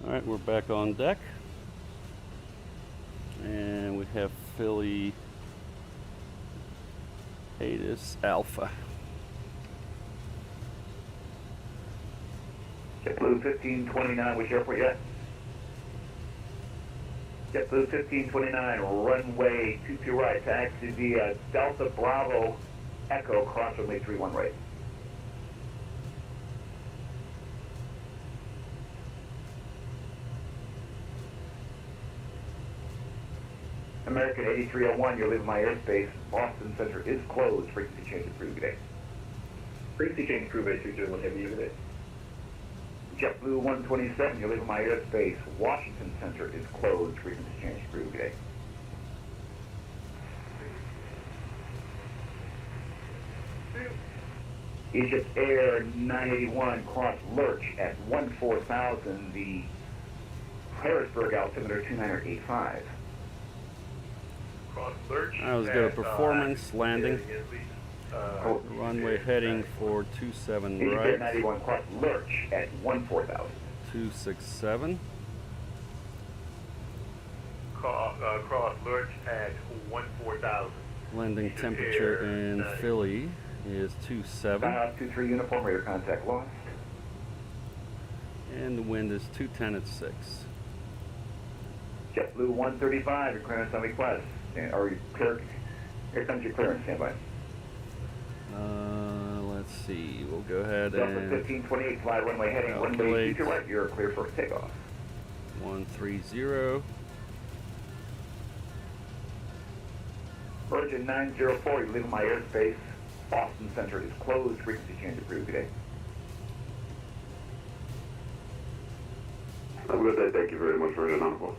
Alright, we're back on deck. And we have Philly Atis Alpha. JetBlue 1529, which airport yet? JetBlue 1529, runway 22 right, taxi via Delta Bravo Echo, cross runway 31 right. American 8301, you're leaving my airspace. Boston Center is closed. Frequency change approved today. Frequency change approved 8301 heavy today. JetBlue 127, you're leaving my airspace. Washington Center is closed. Frequency change approved today. Egypt Air 981, cross Lurch at 14,000. The Harrisburg altimeter 2985. That was good performance, landing. Runway heading for 27 Egypt Air right. 91, cross Lurch at 14,000. 267. Cross Lurch at 14,000. Landing temperature in Philly is 27. 23 uniform, radar contact lost. And the wind is 210 at 6. JetBlue 135, your clearance on request. Or clear, here comes your clearance, standby. Let's see, we'll go ahead Delta and 1528, fly runway heading, runway calculate. 22 right, you're clear for takeoff. 130. Virgin 904, you're leaving my airspace. Boston Center is closed, frequency change approved today. Have a good day. Thank you very much for your number.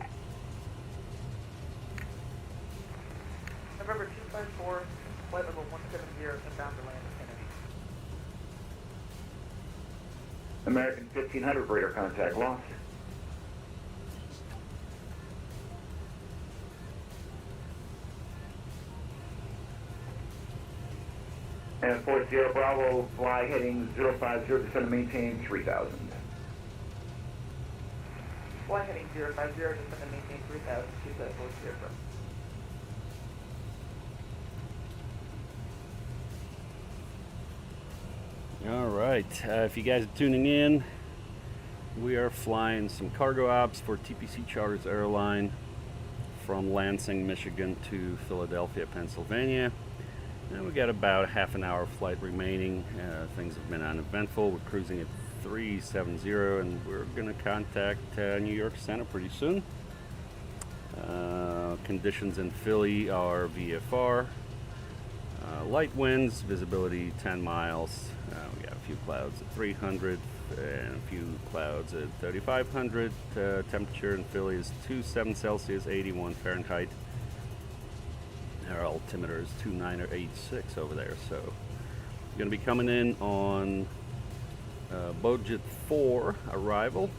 November 254, flight level 170, inbound to land Kennedy. American 1500, radar contact lost. And 4 Sierra Bravo, fly heading 050, descend and maintain 3000. Fly heading 050, descend and maintain 3000, choose that 4 Sierra Bravo. All right, if you guys are tuning in, we are flying some cargo ops for TPC Charters Airline from Lansing, Michigan to Philadelphia, Pennsylvania. And we got about half an hour flight remaining. Things have been uneventful. We're cruising at 370 and we're going to contact New York Center pretty soon. Conditions in Philly are VFR. Light winds, visibility 10 miles. We got a few clouds at 300 and a few clouds at 3,500. Temperature in Philly is 27 Celsius, 81 Fahrenheit. Our altimeter is 2986 over there. So we're going to be coming in on Budget 4 arrival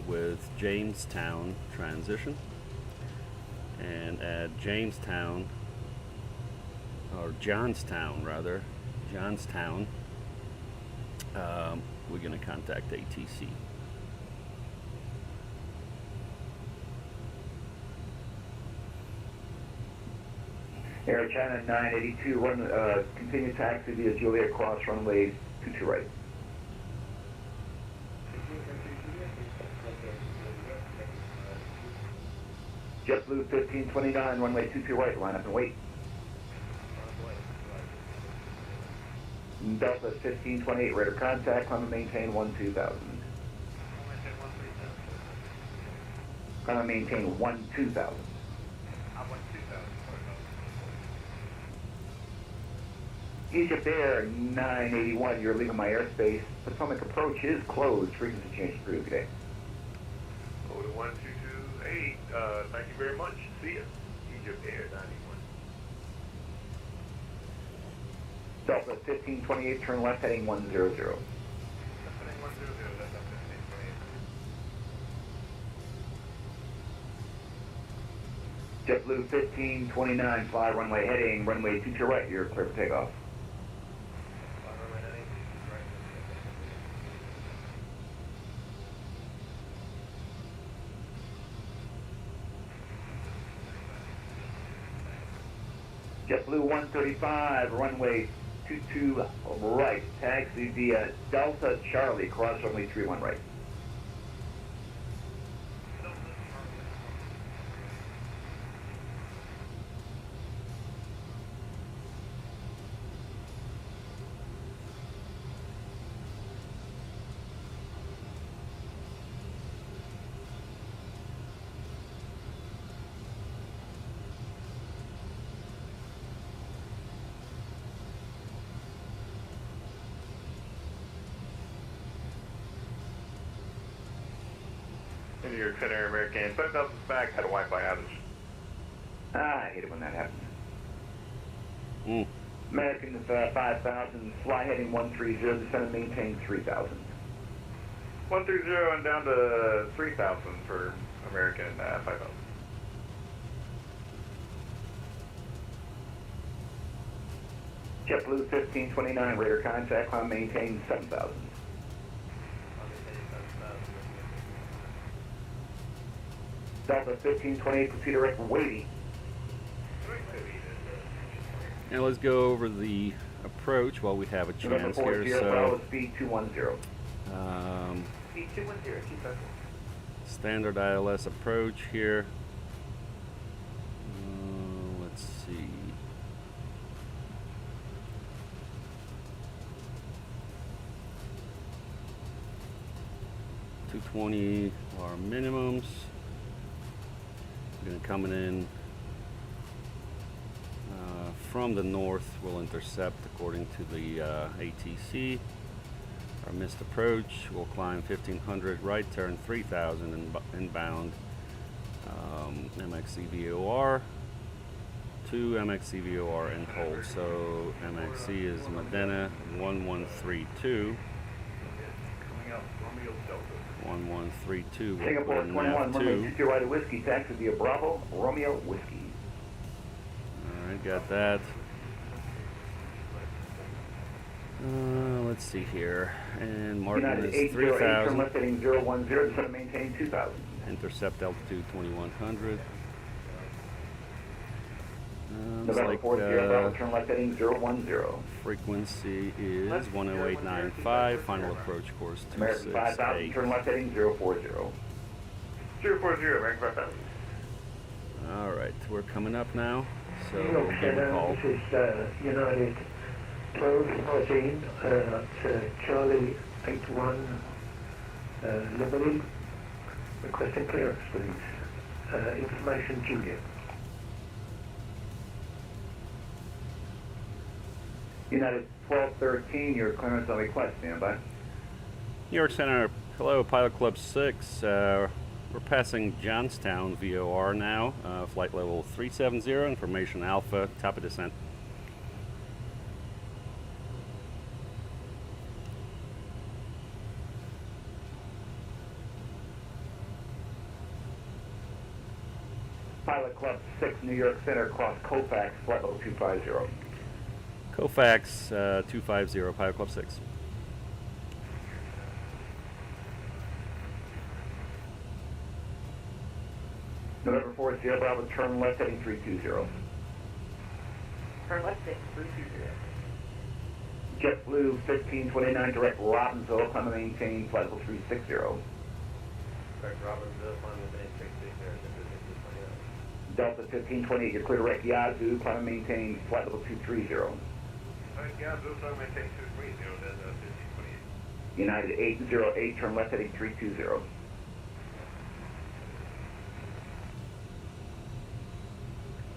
with Jamestown transition. And at Jamestown, or Johnstown rather, Johnstown, we're going to contact ATC. Air China 982, run, continue taxi via Juliet cross runway 22 right. JetBlue 1529, runway 22 right, line up and wait. Delta 1528, radar contact, climb and maintain 12,000. Climb and maintain 12,000. Egypt Air 981, you're leaving my airspace. Potomac approach is closed. Frequency change approved today. Over to 1228, thank you very much. See ya. Egypt Air 91. Delta 1528, turn left heading 100. Heading 100, that's up 1528. JetBlue 1529, fly runway heading, runway 22 right, you're clear for takeoff. JetBlue 135, runway 22 right, taxi via Delta Charlie, cross runway 31 right. New York Center, American 5000 back, had a Wi-Fi outage. I hate it when that happens. Mm. American 5000, fly heading 130, descend and maintain 3000. 130 and down to 3000 for American 5000. JetBlue 1529, radar contact, climb maintain 7000. Delta 1528, proceed direct waiting. Now let's go over the approach while we have a chance here. So, speed 210. Speed 210, keep up. Standard ILS approach here. Let's see. $220 are minimums. We're going to coming in from the north. We'll intercept according to the ATC. Our missed approach. We'll climb 1500 right, turn 3000 inbound. MXCVOR to MXCVOR and hold. So MXC is Medina 1132. 1132. Singapore 21, runway 22 right of whiskey, taxi via Bravo, Romeo Whiskey. Alright, got that. Let's see here. And Martin United is 808, turn 3000. left heading 010, descend and maintain 2000. Intercept altitude 2100. Looks November like 40, Bravo, turn left heading 010. frequency is 108.95. Final approach course American 5000, 268. turn left heading 040. 040, American 5000. Alright, we're coming up now. So we'll give a call. This is United 1214 at Charlie 81 Liberty. Requesting clearance, please. Information Juliet. United 1213, your clearance on request, standby. New York Center, hello, Pilot Club 6. We're passing Johnstown VOR now. Flight level 370, information Alpha, top of descent. Pilot Club 6, New York Center, cross Kofax, flight level 250. Kofax 250, Pilot Club 6. November 4, Sierra Bravo, turn left heading 320. Turn left heading 320. JetBlue 1529, direct Robbinsville, climb and maintain, flight level 360. Direct Robbinsville, climb and maintain 360. Delta 1528, you're clear direct Yazoo, climb and maintain, flight level 230. Yazoo, climb and maintain 230, then 1528. United 808, turn left heading 320.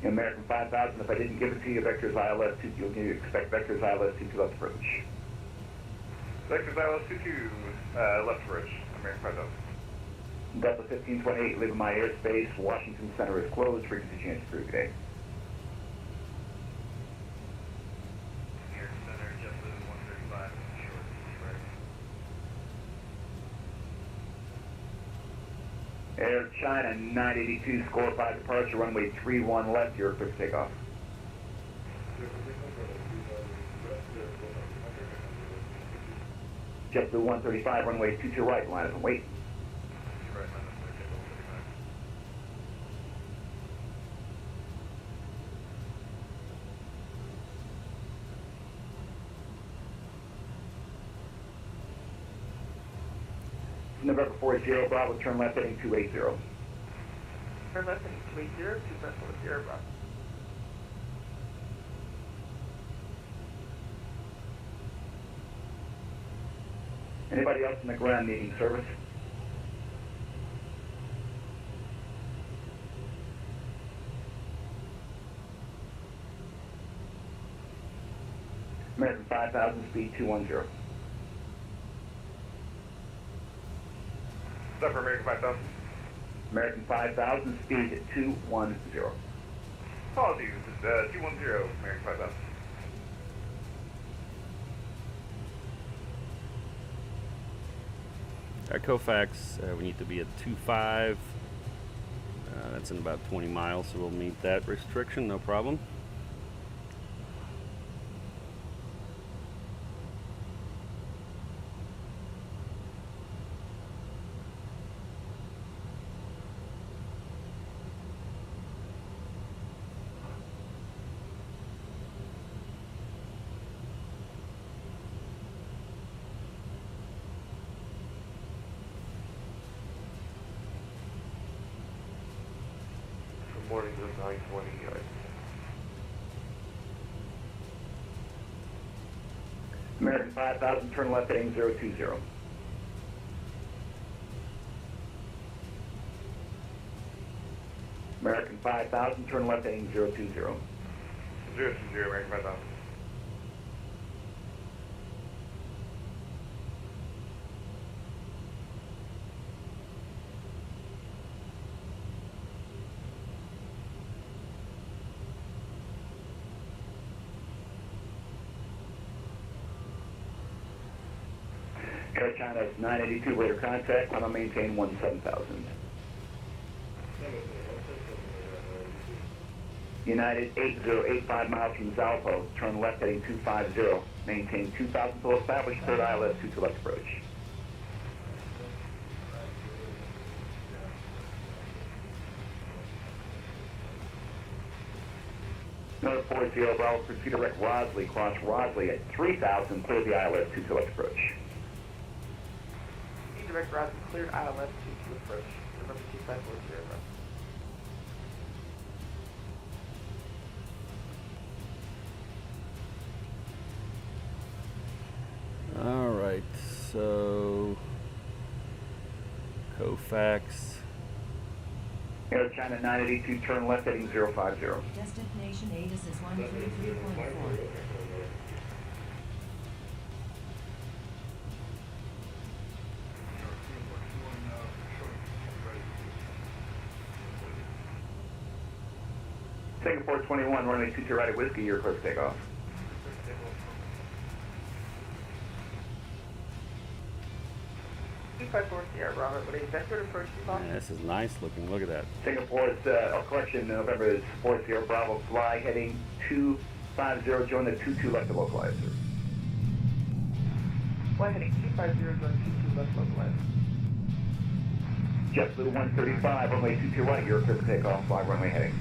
American 5000, if I didn't give it to you, vectors ILS 2, you'll expect vectors ILS 22 left approach. Vectors ILS 22 left approach, American 5000. Delta 1528, leaving my airspace, Washington Center is closed, frequency change approved today. New York Center, JetBlue 135, short, right. Air China 982, score 5 departure, runway 31 left, you're clear for takeoff. JetBlue 135, runway 22 right, line up and wait. Right, line up, JetBlue 135. November 40, Bravo, turn left heading 280. Turn left heading 280, 240 Bravo. Anybody else on the ground needing service? American 5000, speed 210. Stop for American 5000. American 5000, speed 210. Apologies, it's 210, American 5000. Our Kofax, we need to be at 2.5. That's in about 20 miles, so we'll meet that restriction, no problem. Morning of 920, guys. American 5000, turn left heading 020. American 5000, turn left heading 020. 020, American 5000. Air China 982, radar contact, I'm going to maintain 17,000. United 8085 miles from Zalpo, turn left heading 250, maintain 2,000 full established, third ILS 2 to left approach. North 40, Bravo, proceed direct Rosley, cross Rosley at 3,000, clear the ILS 2 to left approach. Direct Rosley, cleared ILS 2 to approach. November 2540 Bravo. All right, so Kofax. Air China 982, turn left heading 050. Destination ATIS is 133.4. Singapore 21, runway 22 right at Whiskey, your close takeoff. Robert, would a vector approach be possible? Yeah, this is nice looking. Look at that. Singapore's collection in November is 40 Bravo, fly heading 250, join the 22 left to localizer. Fly heading 250, join 22 left localizer. JetBlue 135, runway 22 right, your clear takeoff, fly runway heading.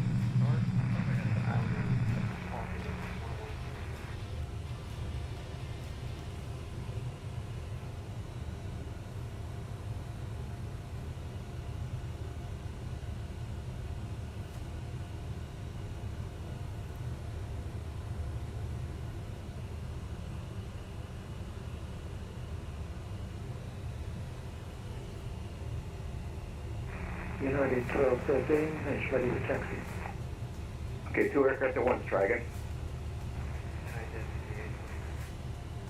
United 1213, it's ready for taxi. Okay, 2 aircraft at once, try again.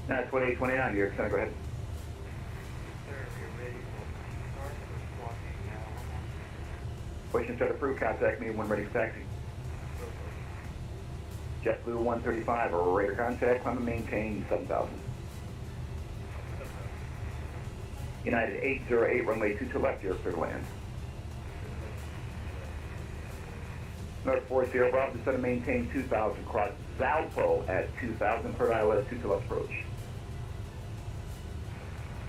That's 2829, you're going to go ahead. Question start approved, contact me when ready for taxi. JetBlue 135, radar contact, climb and maintain 7,000. United 808, runway 22 left, you're clear to land. North 40 Bravo, descend and maintain 2,000, cross Zalpo at 2,000, third ILS 2 to left approach.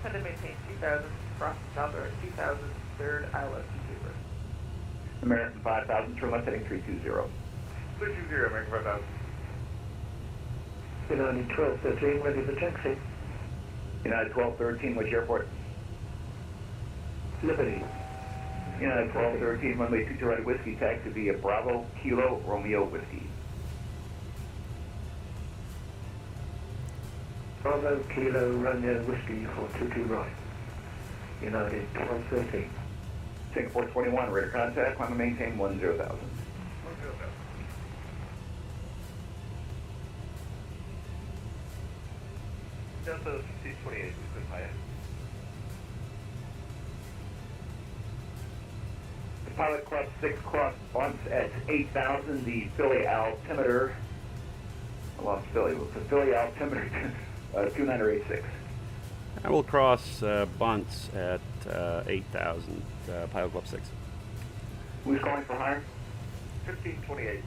Descend and maintain 2,000, cross Zalpo at 2,000, third ILS 2 to approach. American 5000, turn left heading 320. 320, American 5000. United 1213, ready for taxi. United 1213, which airport? Liberty. United 1213, runway 22 right whiskey, taxi via Bravo, Kilo, Romeo Whiskey. Bravo, Kilo, Romeo, Whiskey for 22 right. United 1213. Singapore 21, radar contact, climb and maintain 10,000. Delta C28, is good high. Pilot Club 6 cross bunts at 8,000. The Philly altimeter, I lost Philly, the Philly altimeter 2986. I will cross bunts at 8,000, Pilot Club 6. Who's calling for hire? 1528.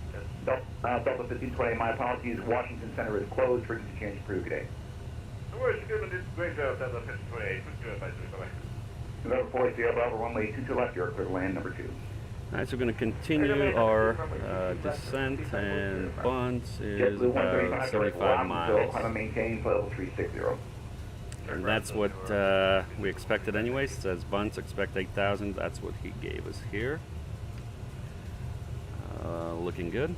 Delta 1520, my apologies. Washington Center is closed. Frequency change approved today. No worries, good, but it's going to Delta 1528. Who's good advisory? Bye-bye. November 4, Sierra Bravo, runway 22 left, you're clear to land number 2. Alright, so we're going to continue our descent, and bunts is about 75 miles. Climb and maintain level 360. And that's what we expected anyways. It says bunts, expect 8,000. That's what he gave us here. Looking good.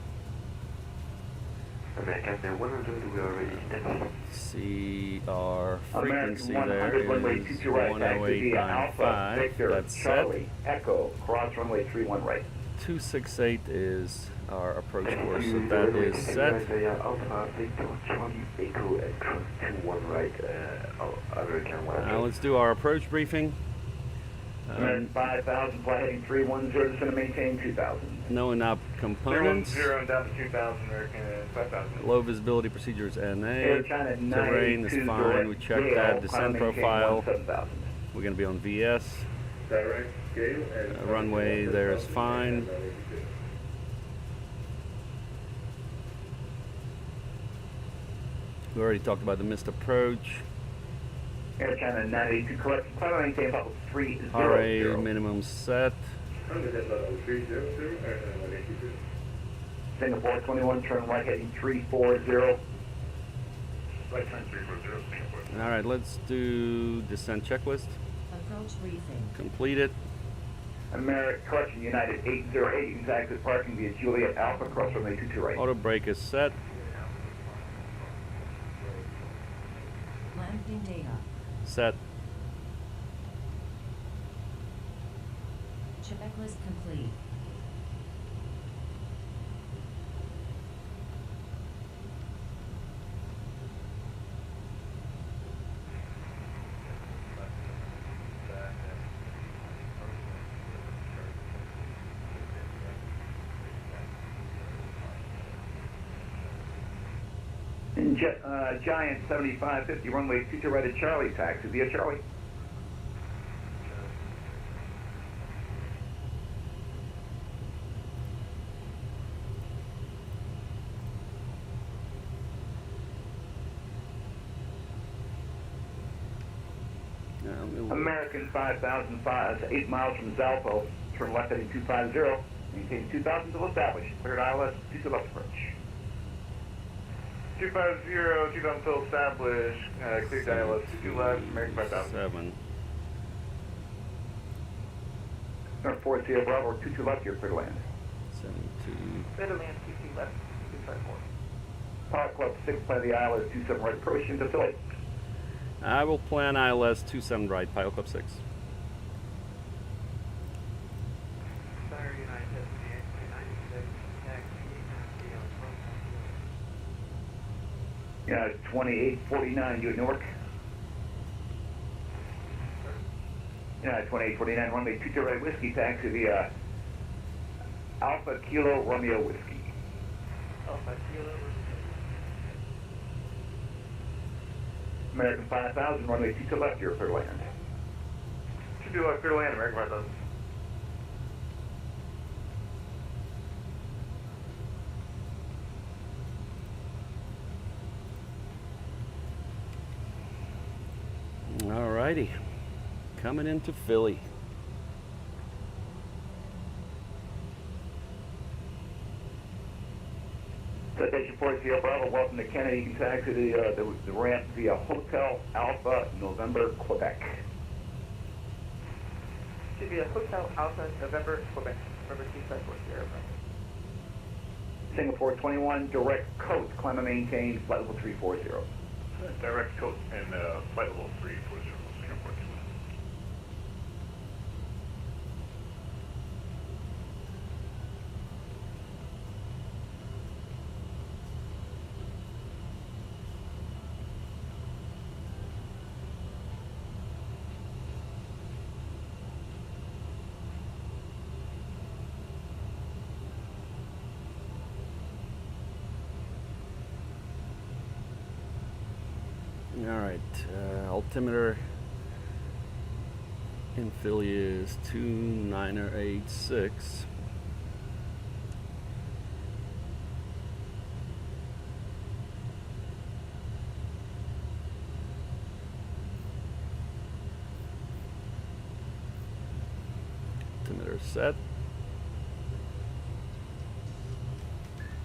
American 100, we already stepped. See our frequency American 100, there runway is 22 right, taxi via Alpha, 108.95. Victor, That's set. Charlie, Echo, cross runway 31 right. 268 is our approach course, so that is set. Alpha, Victor, Charlie, Echo, and cross 21 right, American 100. Now let's do our approach briefing. American 5,000, fly heading 310, just going to maintain 2,000. No in-op components. 0 down to 2,000, American 5,000. Low visibility procedures NA. Air China Terrain is 92 fine. We checked that. Descent profile. 7,000. We're going to be on VS. Runway there is fine. We already talked about the missed approach. Air China 92, correct. Climb and maintain level 300. RA minimum set. Singapore 21, turn right heading 340. Right turn 340. Alright, let's do descent checklist. Approach briefing. Complete it. American, correction, United 808, you can exit parking via Juliet Alpha, cross runway 22 right. Auto brake is set. Landing data. Set. Checklist complete. And Giant 7550, runway 22 right at Charlie, taxi via Charlie. American 5005, 8 miles from Zalpo, turn left heading 250, maintain 2,000 till established, cleared ILS, 2 left approach. 250, 2,000 till established, cleared ILS, 2 left, American 5,000. 7. North 4 Sierra Bravo, 22 left, you're clear to land. 72. Clear to land, 22 left, 254. Pilot Club 6, plan the ILS, 27 right approach into Philly. I will plan ILS 27 right, Pilot Club 6. Yeah, 2849, you at Newark. Yeah, 2849, runway 22 right whiskey, taxi via Alpha Kilo Romeo Whiskey. Alpha Kilo. American 5000, runway 22 left, you're clear to land. 22 left, clear to land, American 5,000. Alrighty. Coming into Philly. Citation 4 Sierra Bravo, welcome to Kennedy. You can taxi the ramp via Hotel Alpha, November, Quebec. Should be a Hotel Alpha November, Quebec, November 2540 airplane. Singapore 21, direct coast, climb and maintain, flight level 340. Direct coast and flight level 340, Singapore 2. Alright, altimeter in Philly is 2986. Altimeter set.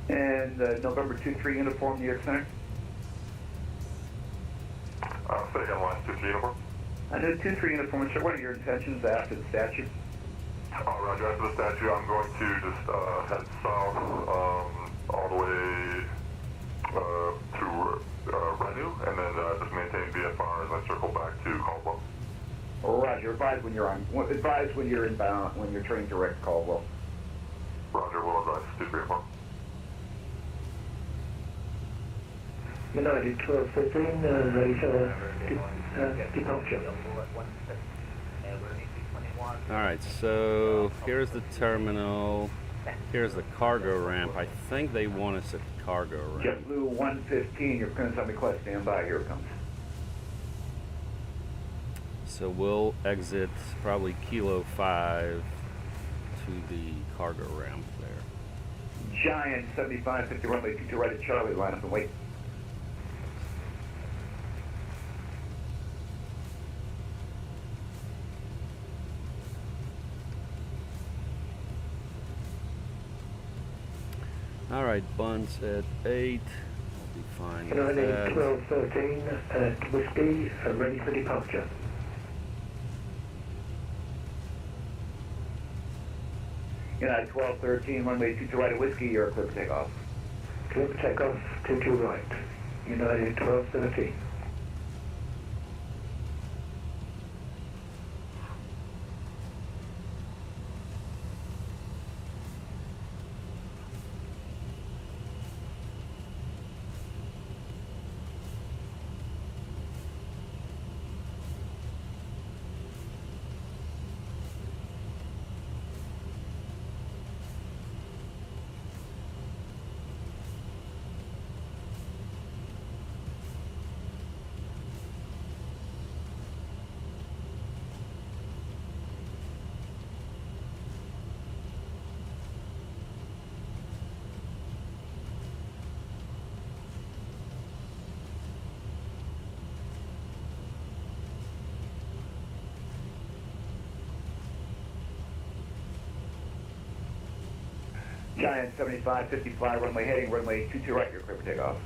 And November 23 uniform, New York Center. Say again, line 2-3 uniform. I know 2-3 uniform, sir. What are your intentions after the statue? Roger, after the statue, I'm going to just head south all the way to Renew, and then just maintain VFR as I circle back to Caldwell. Roger, advise when you're on. Advise when you're inbound, when you're turning direct Caldwell. Roger, will advise 2-3 uniform. United 1213, ready for departure. Alright, so here's the terminal. Here's the cargo ramp. I think they want us at cargo ramp. JetBlue 115, your pins on request, stand by, here it comes. So we'll exit probably Kilo 5 to the cargo ramp there. Giant 7550 runway 22 right at Charlie, line up and wait. Alright, bunts at 8. We'll be fine with United that. 1213 at Whiskey, ready for departure. United 1213, runway 22 right at Whiskey, you're clear for takeoff. Clear for takeoff, 22 right. United 1213. Giant 7555, runway heading, runway 22 right, you're clear for takeoff.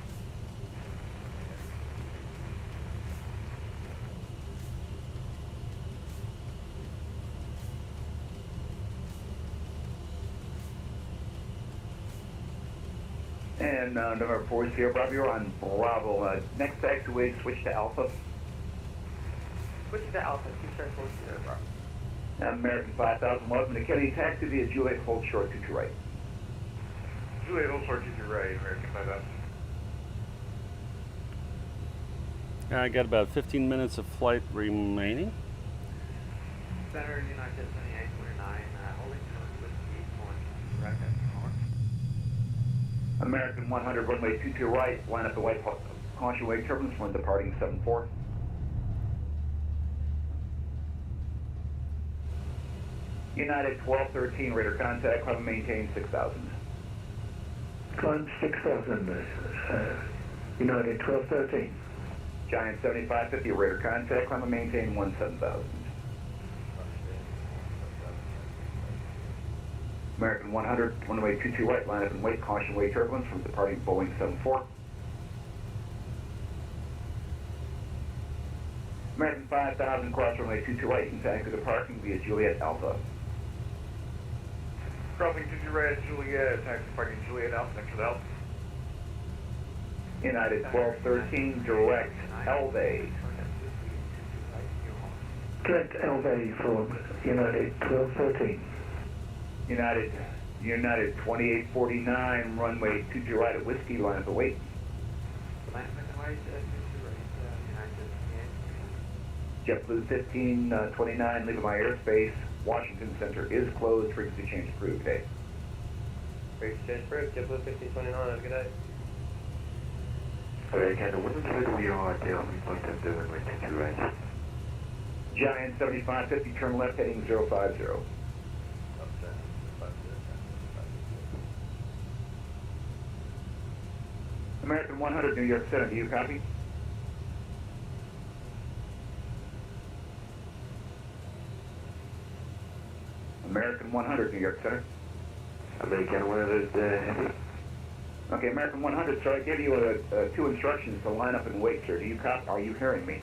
And November 4 Sierra Bravo, you're on Bravo. Next taxiway, switch to Alpha. Switch to Alpha, 2740 Sierra Bravo. American 5000, welcome to Kennedy. Taxi via Juliet, hold short, 22 right. Juliet, hold short, 22 right, American 5000. I got about 15 minutes of flight remaining. Center United 7829, holding short Whiskey, going direct at north. American 100, runway 22 right, line up the white caution wave turbulence when departing 74. United 1213, radar contact, climb and maintain 6000. Climb 6000, United 1213. Giant 7550, radar contact, climb and maintain 17000. American 100, runway 22 right, line up and wait, caution wave turbulence from departing Boeing 74. American 5000 cross runway 22 right, and taxi to parking via Juliet Alpha. Crossing 22 right, Juliet, taxi parking Juliet Alpha, next to the Alpha. United 1213, direct Elbay. Direct Elbay from United 1213. United 2849, runway 22 right at Whiskey, line up await. JetBlue 1529, leaving my airspace. Washington Center is closed. Frequency change approved. Today. Frequency change approved. JetBlue 1529. Have a good day. Alright, kind of, what is the we are at the point of the runway 22 right? Giant 7550, turn left heading 050. American 100, New York Center, do you copy? American 100, New York Center. American 100, heavy. Okay, American 100, sir, I gave you two instructions to line up and wait, sir. Do you copy? Are you hearing me?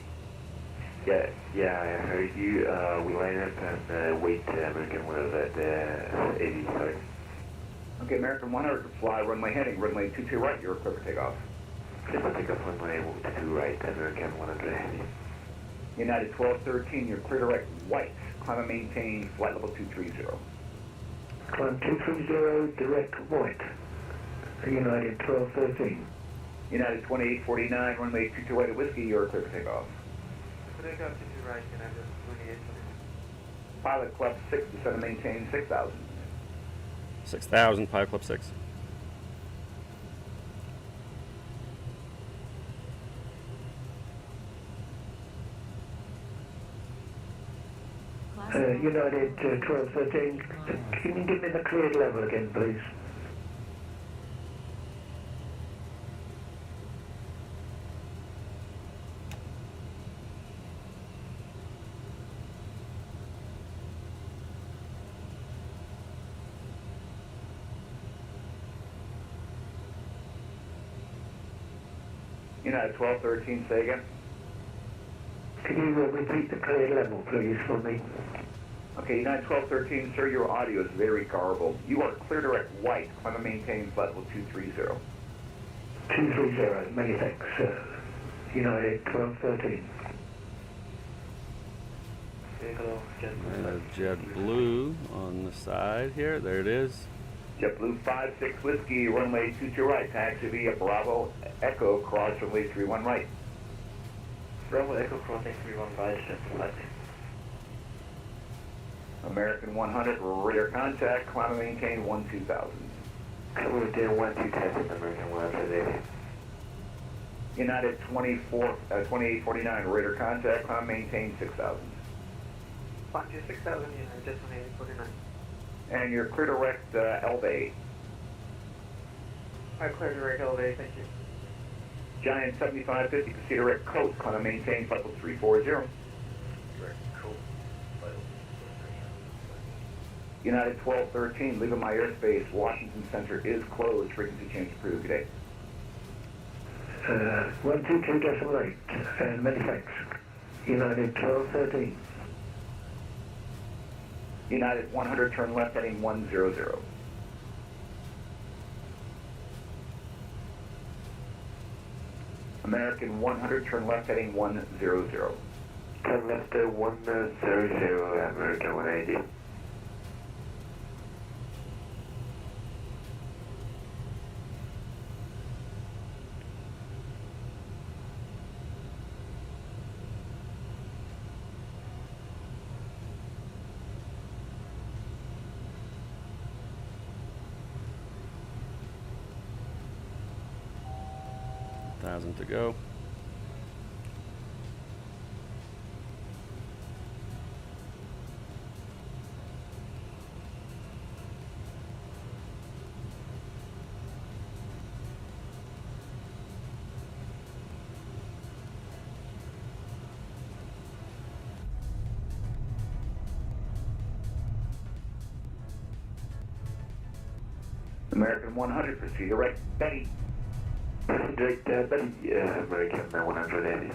Yeah, I heard you. We line up and wait American 100 at 80, sorry. Okay, American 100 to fly, runway heading, runway 22 right, you're clear for takeoff. Clear for takeoff, runway 22 right, American 100 heavy. United 1213, you're clear direct white, climb and maintain, flight level 230. Climb 230, direct white. United 1213. United 2849, runway 22 right at Whiskey, you're clear for takeoff. Takeoff 22 right, United 2849. Pilot Club 6, descend and maintain 6,000. 6,000, Pilot Club 6. United 1213, can you give me the cleared level again, please? United 1213, say again. Can you repeat the cleared level, please, for me? Okay, United 1213, sir, your audio is very garbled. You are clear direct white, climb and maintain flight level 230. 230, many thanks, United 1213. JetBlue on the side here, there it is. JetBlue 56 Whiskey, runway 22 right, taxi via Bravo Echo, cross runway 31 right. Bravo Echo crossing 31 right, JetBlue. American 100, radar contact, climb and maintain 12,000. Cover within 12,000, American 100, United 2849, radar contact, climb and maintain 6,000. 6,000, United 2849. And you're clear direct Elbay. I clear direct Elbay, thank you. Giant 7550, proceed direct coast, climb and maintain flight level 340. Direct coast, flight level 340. United 1213, leaving my airspace, Washington Center is closed, frequency change approved today. 122.8, and many thanks. United 1213. United 100, turn left heading 100. American 100, turn left heading 100. Turn left 100, American 180. To go. American 100, proceed direct Betty. Direct Betty, American 180.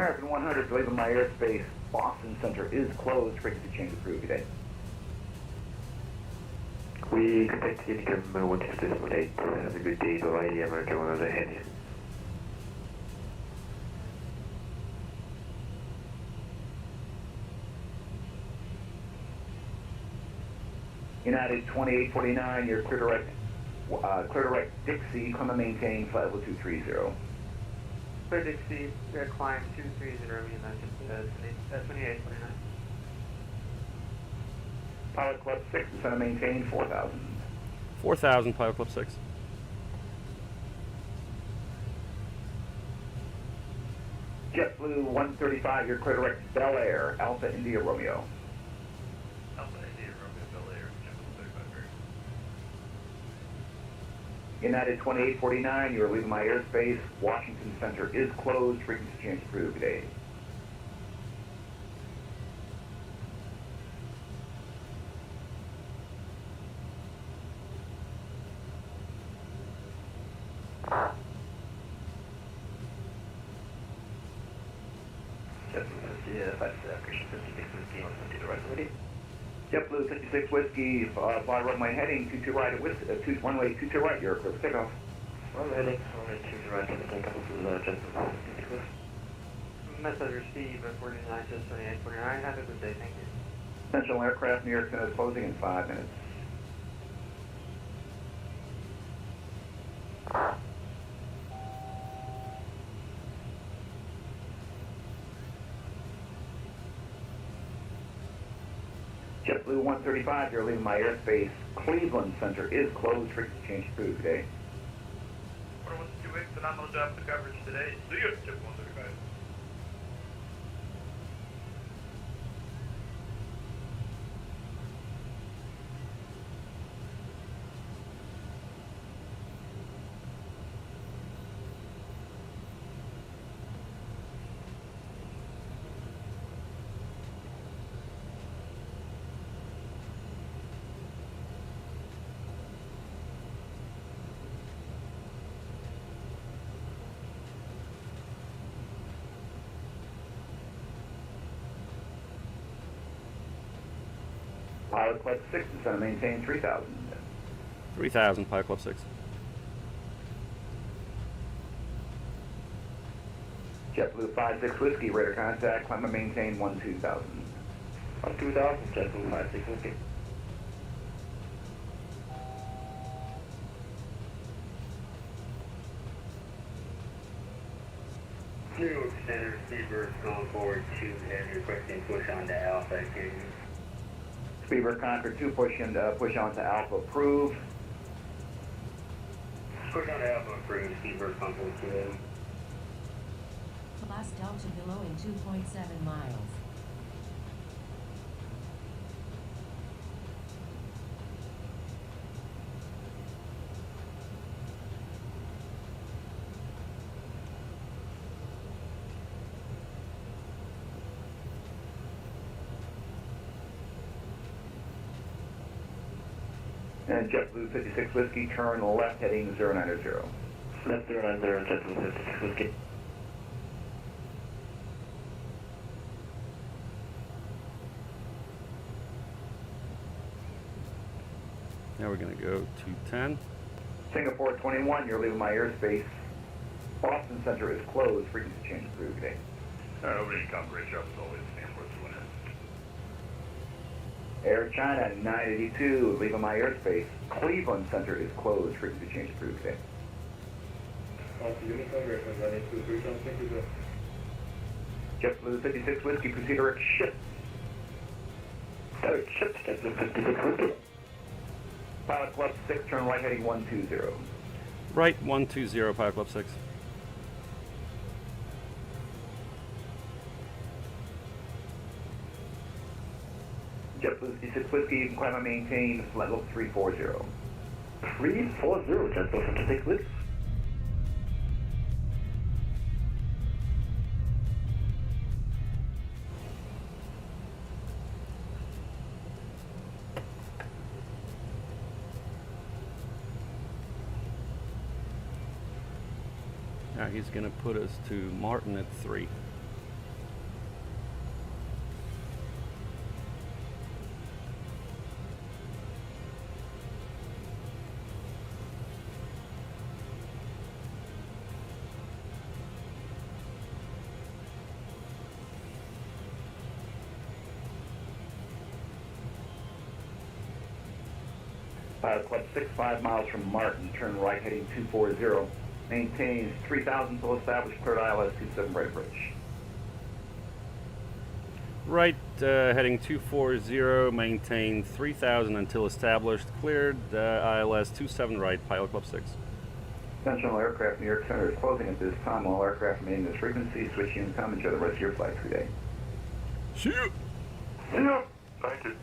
American 100, leaving my airspace. Boston Center is closed. Frequency change approved today. We expect Uniform 168. Have a good day. Bye-bye. American 100 ahead. United 2849, you're clear direct Dixie, climb and maintain flight level 230. Clear Dixie, climb 230, United 2849. Pilot Club 6, descend and maintain 4,000. 4,000, Pilot Club 6. JetBlue 135, you're clear direct Bel Air, Alpha India Romeo. Alpha India Romeo Bel Air, JetBlue 35 United 2849, you are leaving my airspace. Washington Center is closed. Frequency change approved today. JetBlue 56 Whiskey, fly runway heading 22 right at runway 22 right, you're clear for takeoff. Runway heading, runway 22 right, for takeoff. This is JetBlue 56 Whiskey. Message received at 49, 2849. Have a good day, thank you. Central aircraft New York Center is closing in 5 minutes. JetBlue 135, you're leaving my airspace. Cleveland Center is closed. Frequency change approved today. Order 128, phenomenal job for coverage today. See you, JetBlue 135. Pilot Club 6 is going to maintain 3,000. 3,000, Pilot Club 6. JetBlue 56 Whiskey, radar contact, climb and maintain 12,000. 12,000, JetBlue 56 Whiskey. New York Center, Speedbird going forward to heavy requesting push on to Alpha. Speedbird Concord 2, push on to Alpha, approved. Push on to Alpha, approved. Speedbird Concord 2. Class Delta below in 2.7 miles. And JetBlue 56 Whiskey, turn left heading 090. Left 090, JetBlue 56 Whiskey. Now we're going to go to 10. Singapore 21, you're leaving my airspace. Boston Center is closed. Frequency change approved today. Opening coverage up as always, stand for the winner. Air China 982, leaving my airspace. Cleveland Center is closed. Frequency change approved today. JetBlue 56 Whiskey, proceed direct ship. Direct ship, JetBlue 56 Whiskey. Pilot Club 6, turn right heading 120. Right, 120, Pilot Club 6. JetBlue 56 Whiskey, you can climb and maintain flight level 340. 340, JetBlue 56 Whiskey. Now he's going to put us to Martin at 3. Pilot Club 6, 5 miles from Martin, turn right heading 240. Maintains 3,000 until established, cleared ILS 27 right approach. Right, heading 240, maintain 3,000 until established, cleared, ILS 27 right, Pilot Club 6. Attention all aircraft, New York Center is closing at this time. All aircraft remaining this frequency, switch you and come enjoy the rest of your flight today. Shoot! Yeah. Thank you.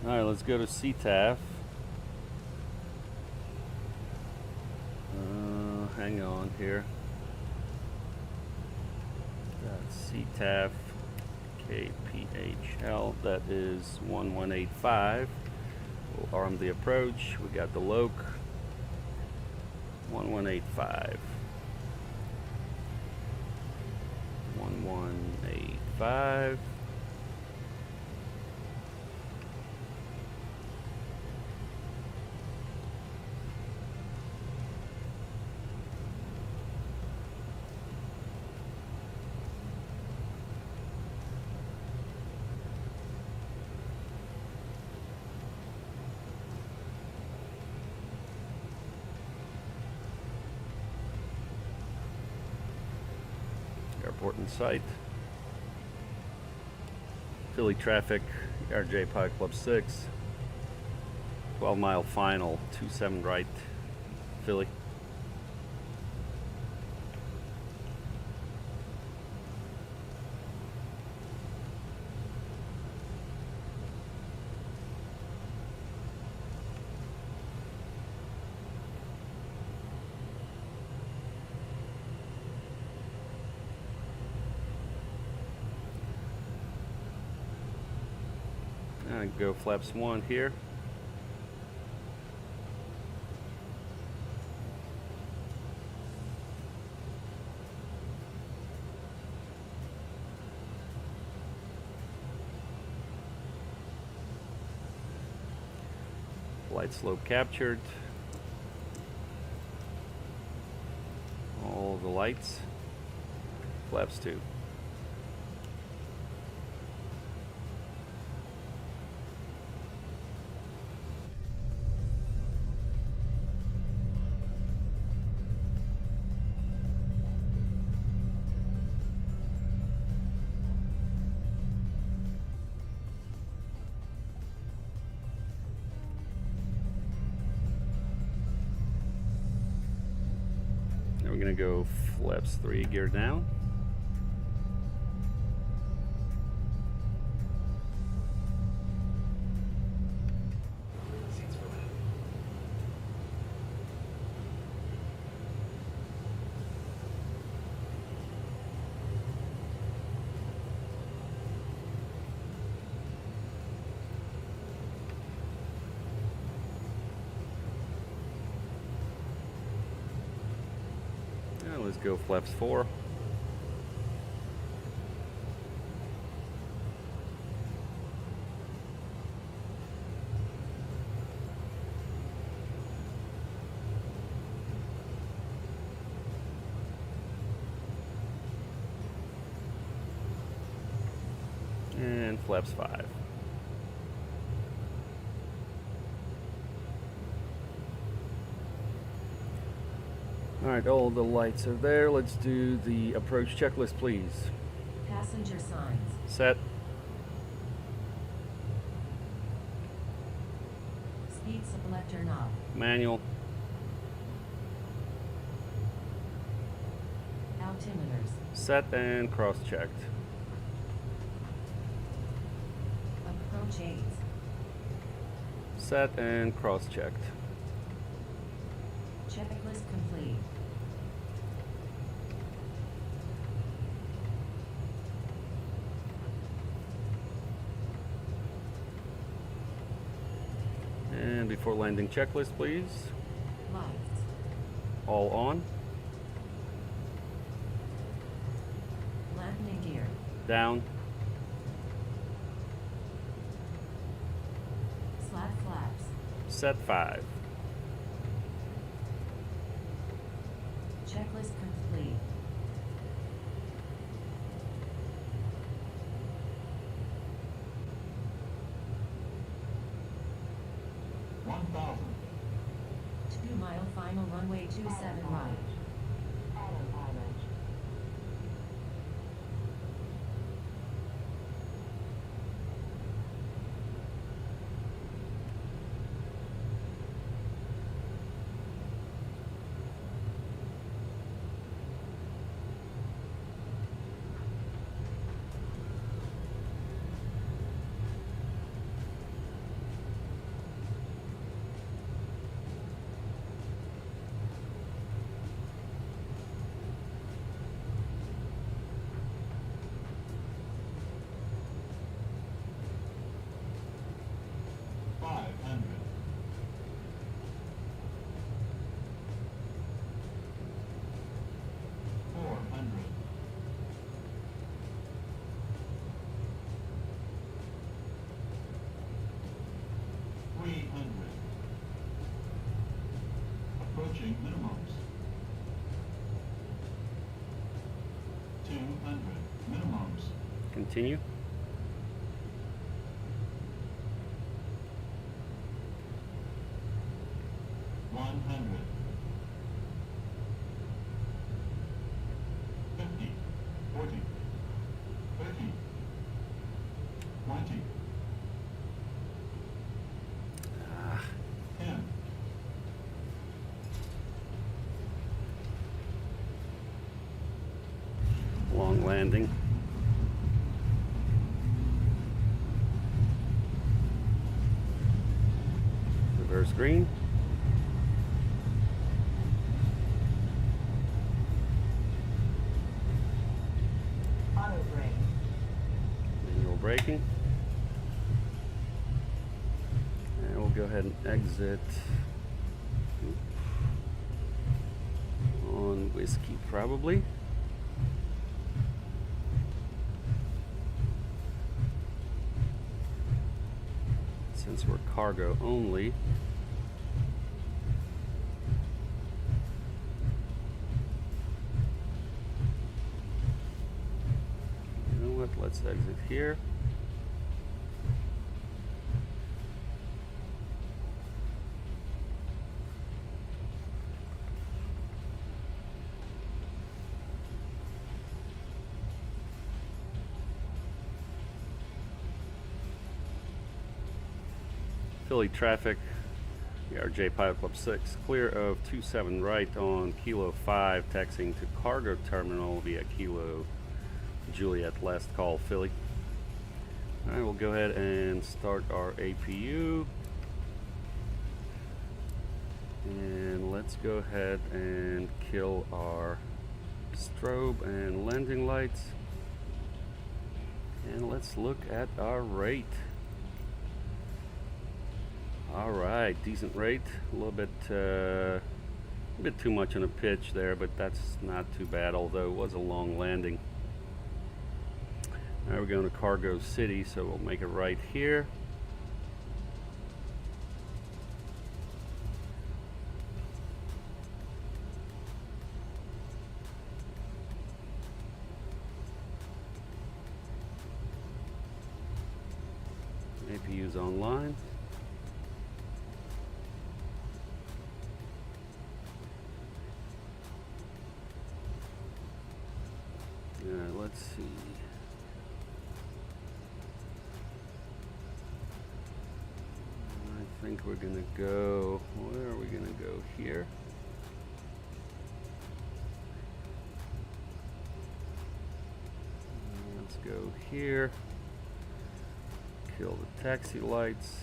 Alright, let's go to CTAF. Hang on here. That's CTAF KPHL, that is 1185. We'll arm the approach. We got the LOC 1185. 1185. Airport in sight. Philly traffic, RJ Pilot Club 6. 12-mile final, 27 right, Philly. Go flaps 1 here. Flight slope captured. All the lights. Flaps 2. We're going to go flaps 3, gear down. Seats for landing. Let's go flaps 4. And flaps 5. Alright, all the lights are there. Let's do the approach checklist, please. Passenger signs. Set. Speed selector knob. Manual. Altimeters. Set and cross-checked. Approach aids. Set and cross-checked. Checklist complete. And before landing checklist, please. Lights. All on. Landing gear. Down. Slat flaps. Set 5. Checklist complete. 2 mile final runway 27 right. Autopilot. Approaching minimums. 200 minimums. Continue. Long landing. Reverse green. Auto brake. Manual braking. And we'll go ahead and exit on whiskey probably. Since we're cargo only. You know what? Let's exit here. Philly traffic, RJ Pilot Club 6, clear of 27 right on Kilo 5, taxiing to cargo terminal via Kilo Juliet, last call Philly. Alright, we'll go ahead and start our APU. And let's go ahead and kill our strobe and landing lights. And let's look at our rate. Alright, decent rate, a little bit too much on a pitch there, but that's not too bad, although it was a long landing. Now we're going to Cargo City, so we'll make it right here. APU's online. Let's see. I think we're gonna go, where are we gonna go? Here. Let's go here. Kill the taxi lights.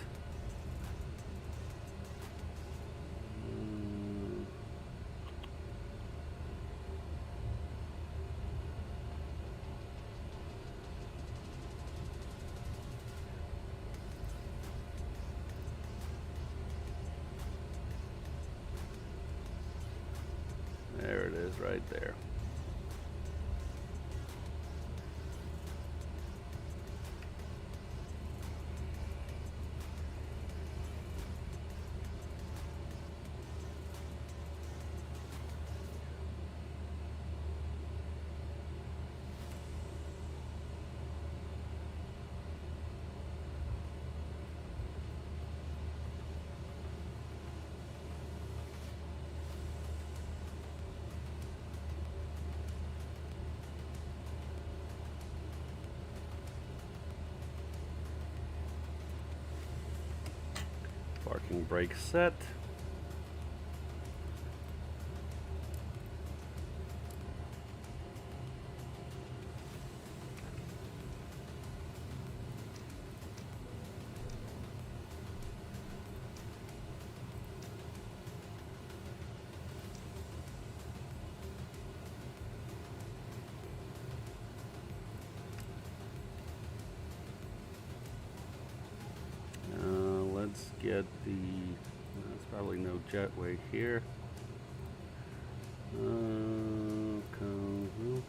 There it is, right there. Parking brake set. Let's get the, there's probably no jetway here. Wheel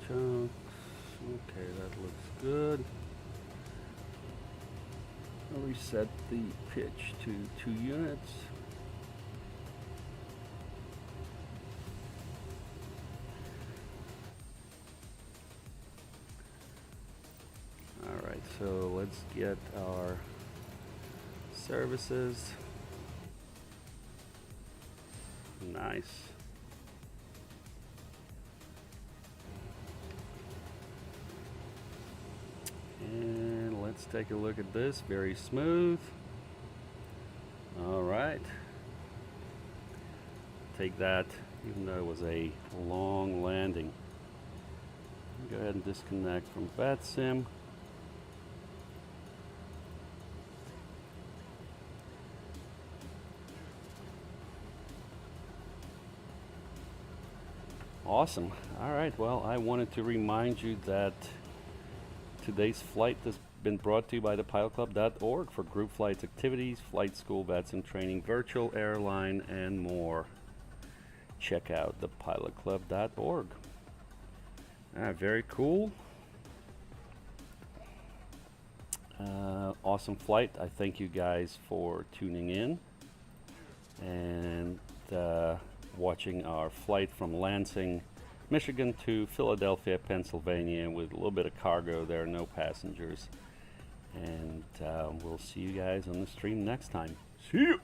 chunks. Okay, that looks good. I'll reset the pitch to 2 units. Alright, so let's get our services. Nice. And let's take a look at this. Very smooth. All right. Take that, even though it was a long landing. Go ahead and disconnect from VATSIM. Awesome. All right, well, I wanted to remind you that today's flight has been brought to you by thepilotclub.org for group flights, activities, flight school, VATSIM training, virtual airline, and more. Check out thepilotclub.org. Very cool. Awesome flight. I thank you guys for tuning in and watching our flight from Lansing, Michigan to Philadelphia, Pennsylvania, with a little bit of cargo there, no passengers. And we'll see you guys on the stream next time. See you!